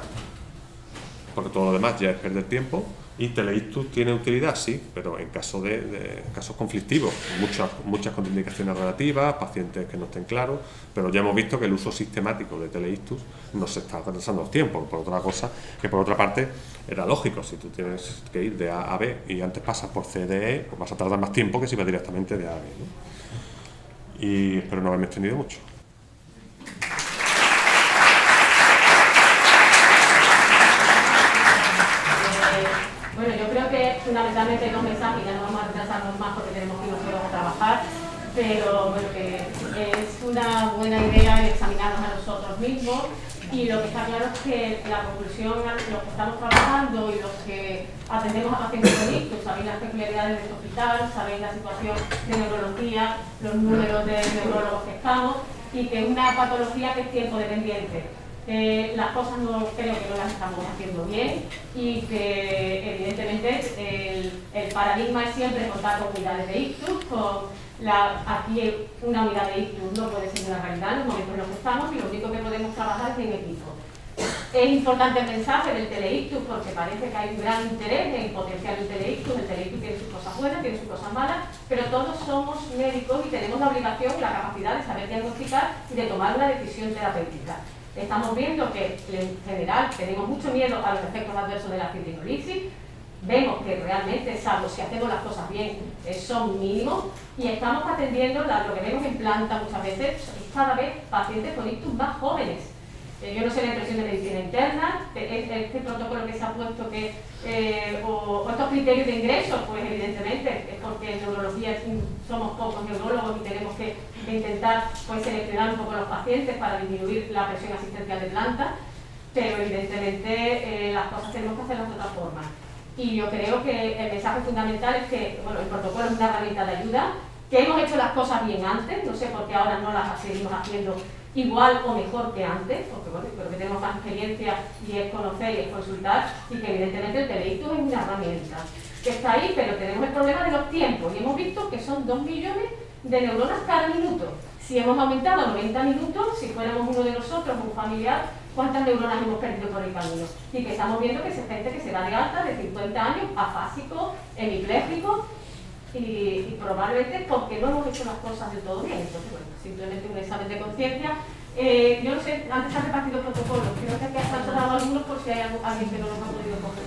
porque todo lo demás ya es perder tiempo. Y teleictus tiene utilidad, sí, pero en caso de casos conflictivos, muchas contraindicaciones relativas, pacientes que no estén claros, pero ya hemos visto que el uso sistemático de teleictus nos está retrasando el tiempo, por otra cosa, que por otra parte era lógico. Si tú tienes que ir de A a B y antes pasas por C, D, E, pues vas a tardar más tiempo que si vas directamente de A a B, ¿no? Y espero no haberme extendido mucho. Bueno, yo creo que fundamentalmente hay dos mensajes, ya no vamos a retrasarnos más porque tenemos que irnos a trabajar, pero bueno, que es una buena idea el examinarnos a nosotros mismos, y lo que está claro es que la conclusión, los que estamos trabajando y los que atendemos a pacientes con ictus, sabéis las peculiaridades del hospital, sabéis la situación de neurología, los números de neurólogos que estamos, y que es una patología que es tiempo dependiente. Las cosas creo que no las estamos haciendo bien, y que evidentemente el paradigma es siempre contar con unidades de ictus. Aquí una unidad de ictus no puede ser una realidad en los momentos en los que estamos, y lo único que podemos trabajar es en equipo. Es importante el mensaje del teleictus porque parece que hay un gran interés en potenciar el teleictus. El teleictus tiene sus cosas buenas, tiene sus cosas malas, pero todos somos médicos y tenemos la obligación y la capacidad de saber diagnosticar y de tomar una decisión terapéutica. Estamos viendo que en general tenemos mucho miedo a los efectos adversos de la fibrinolisis. Vemos que realmente, salvo si hacemos las cosas bien, son mínimos, y estamos atendiendo lo que vemos en planta muchas veces, es cada vez pacientes con ictus más jóvenes. Yo no sé la impresión de medicina interna, este protocolo que se ha puesto o estos criterios de ingreso, pues evidentemente es porque en neurología somos pocos neurólogos y tenemos que intentar pues, seleccionar un poco los pacientes para disminuir la presión asistencial de planta, pero evidentemente las cosas tenemos que hacerlas de otra forma. Y yo creo que el mensaje fundamental es que bueno, el protocolo es una herramienta de ayuda, que hemos hecho las cosas bien antes, no sé por qué ahora no las seguimos haciendo igual o mejor que antes, porque bueno, creo que tenemos más experiencia y es conocer y es consultar, y que evidentemente el teleictus es una herramienta que está ahí, pero tenemos el problema de los tiempos, y hemos visto que son 2 millones de neuronas cada minuto. Si hemos aumentado a 90 minutos, si fuéramos uno de nosotros, un familiar, ¿cuántas neuronas hemos perdido por el camino? Y que estamos viendo que es gente que se da de alta de 50 años, afásico, hemipléjico, y probablemente porque no hemos hecho las cosas del todo bien. Entonces, bueno, simplemente un examen de conciencia. Yo no sé, antes se han repartido protocolos, creo que aquí han sancionado algunos por si hay alguien que no los ha podido coger.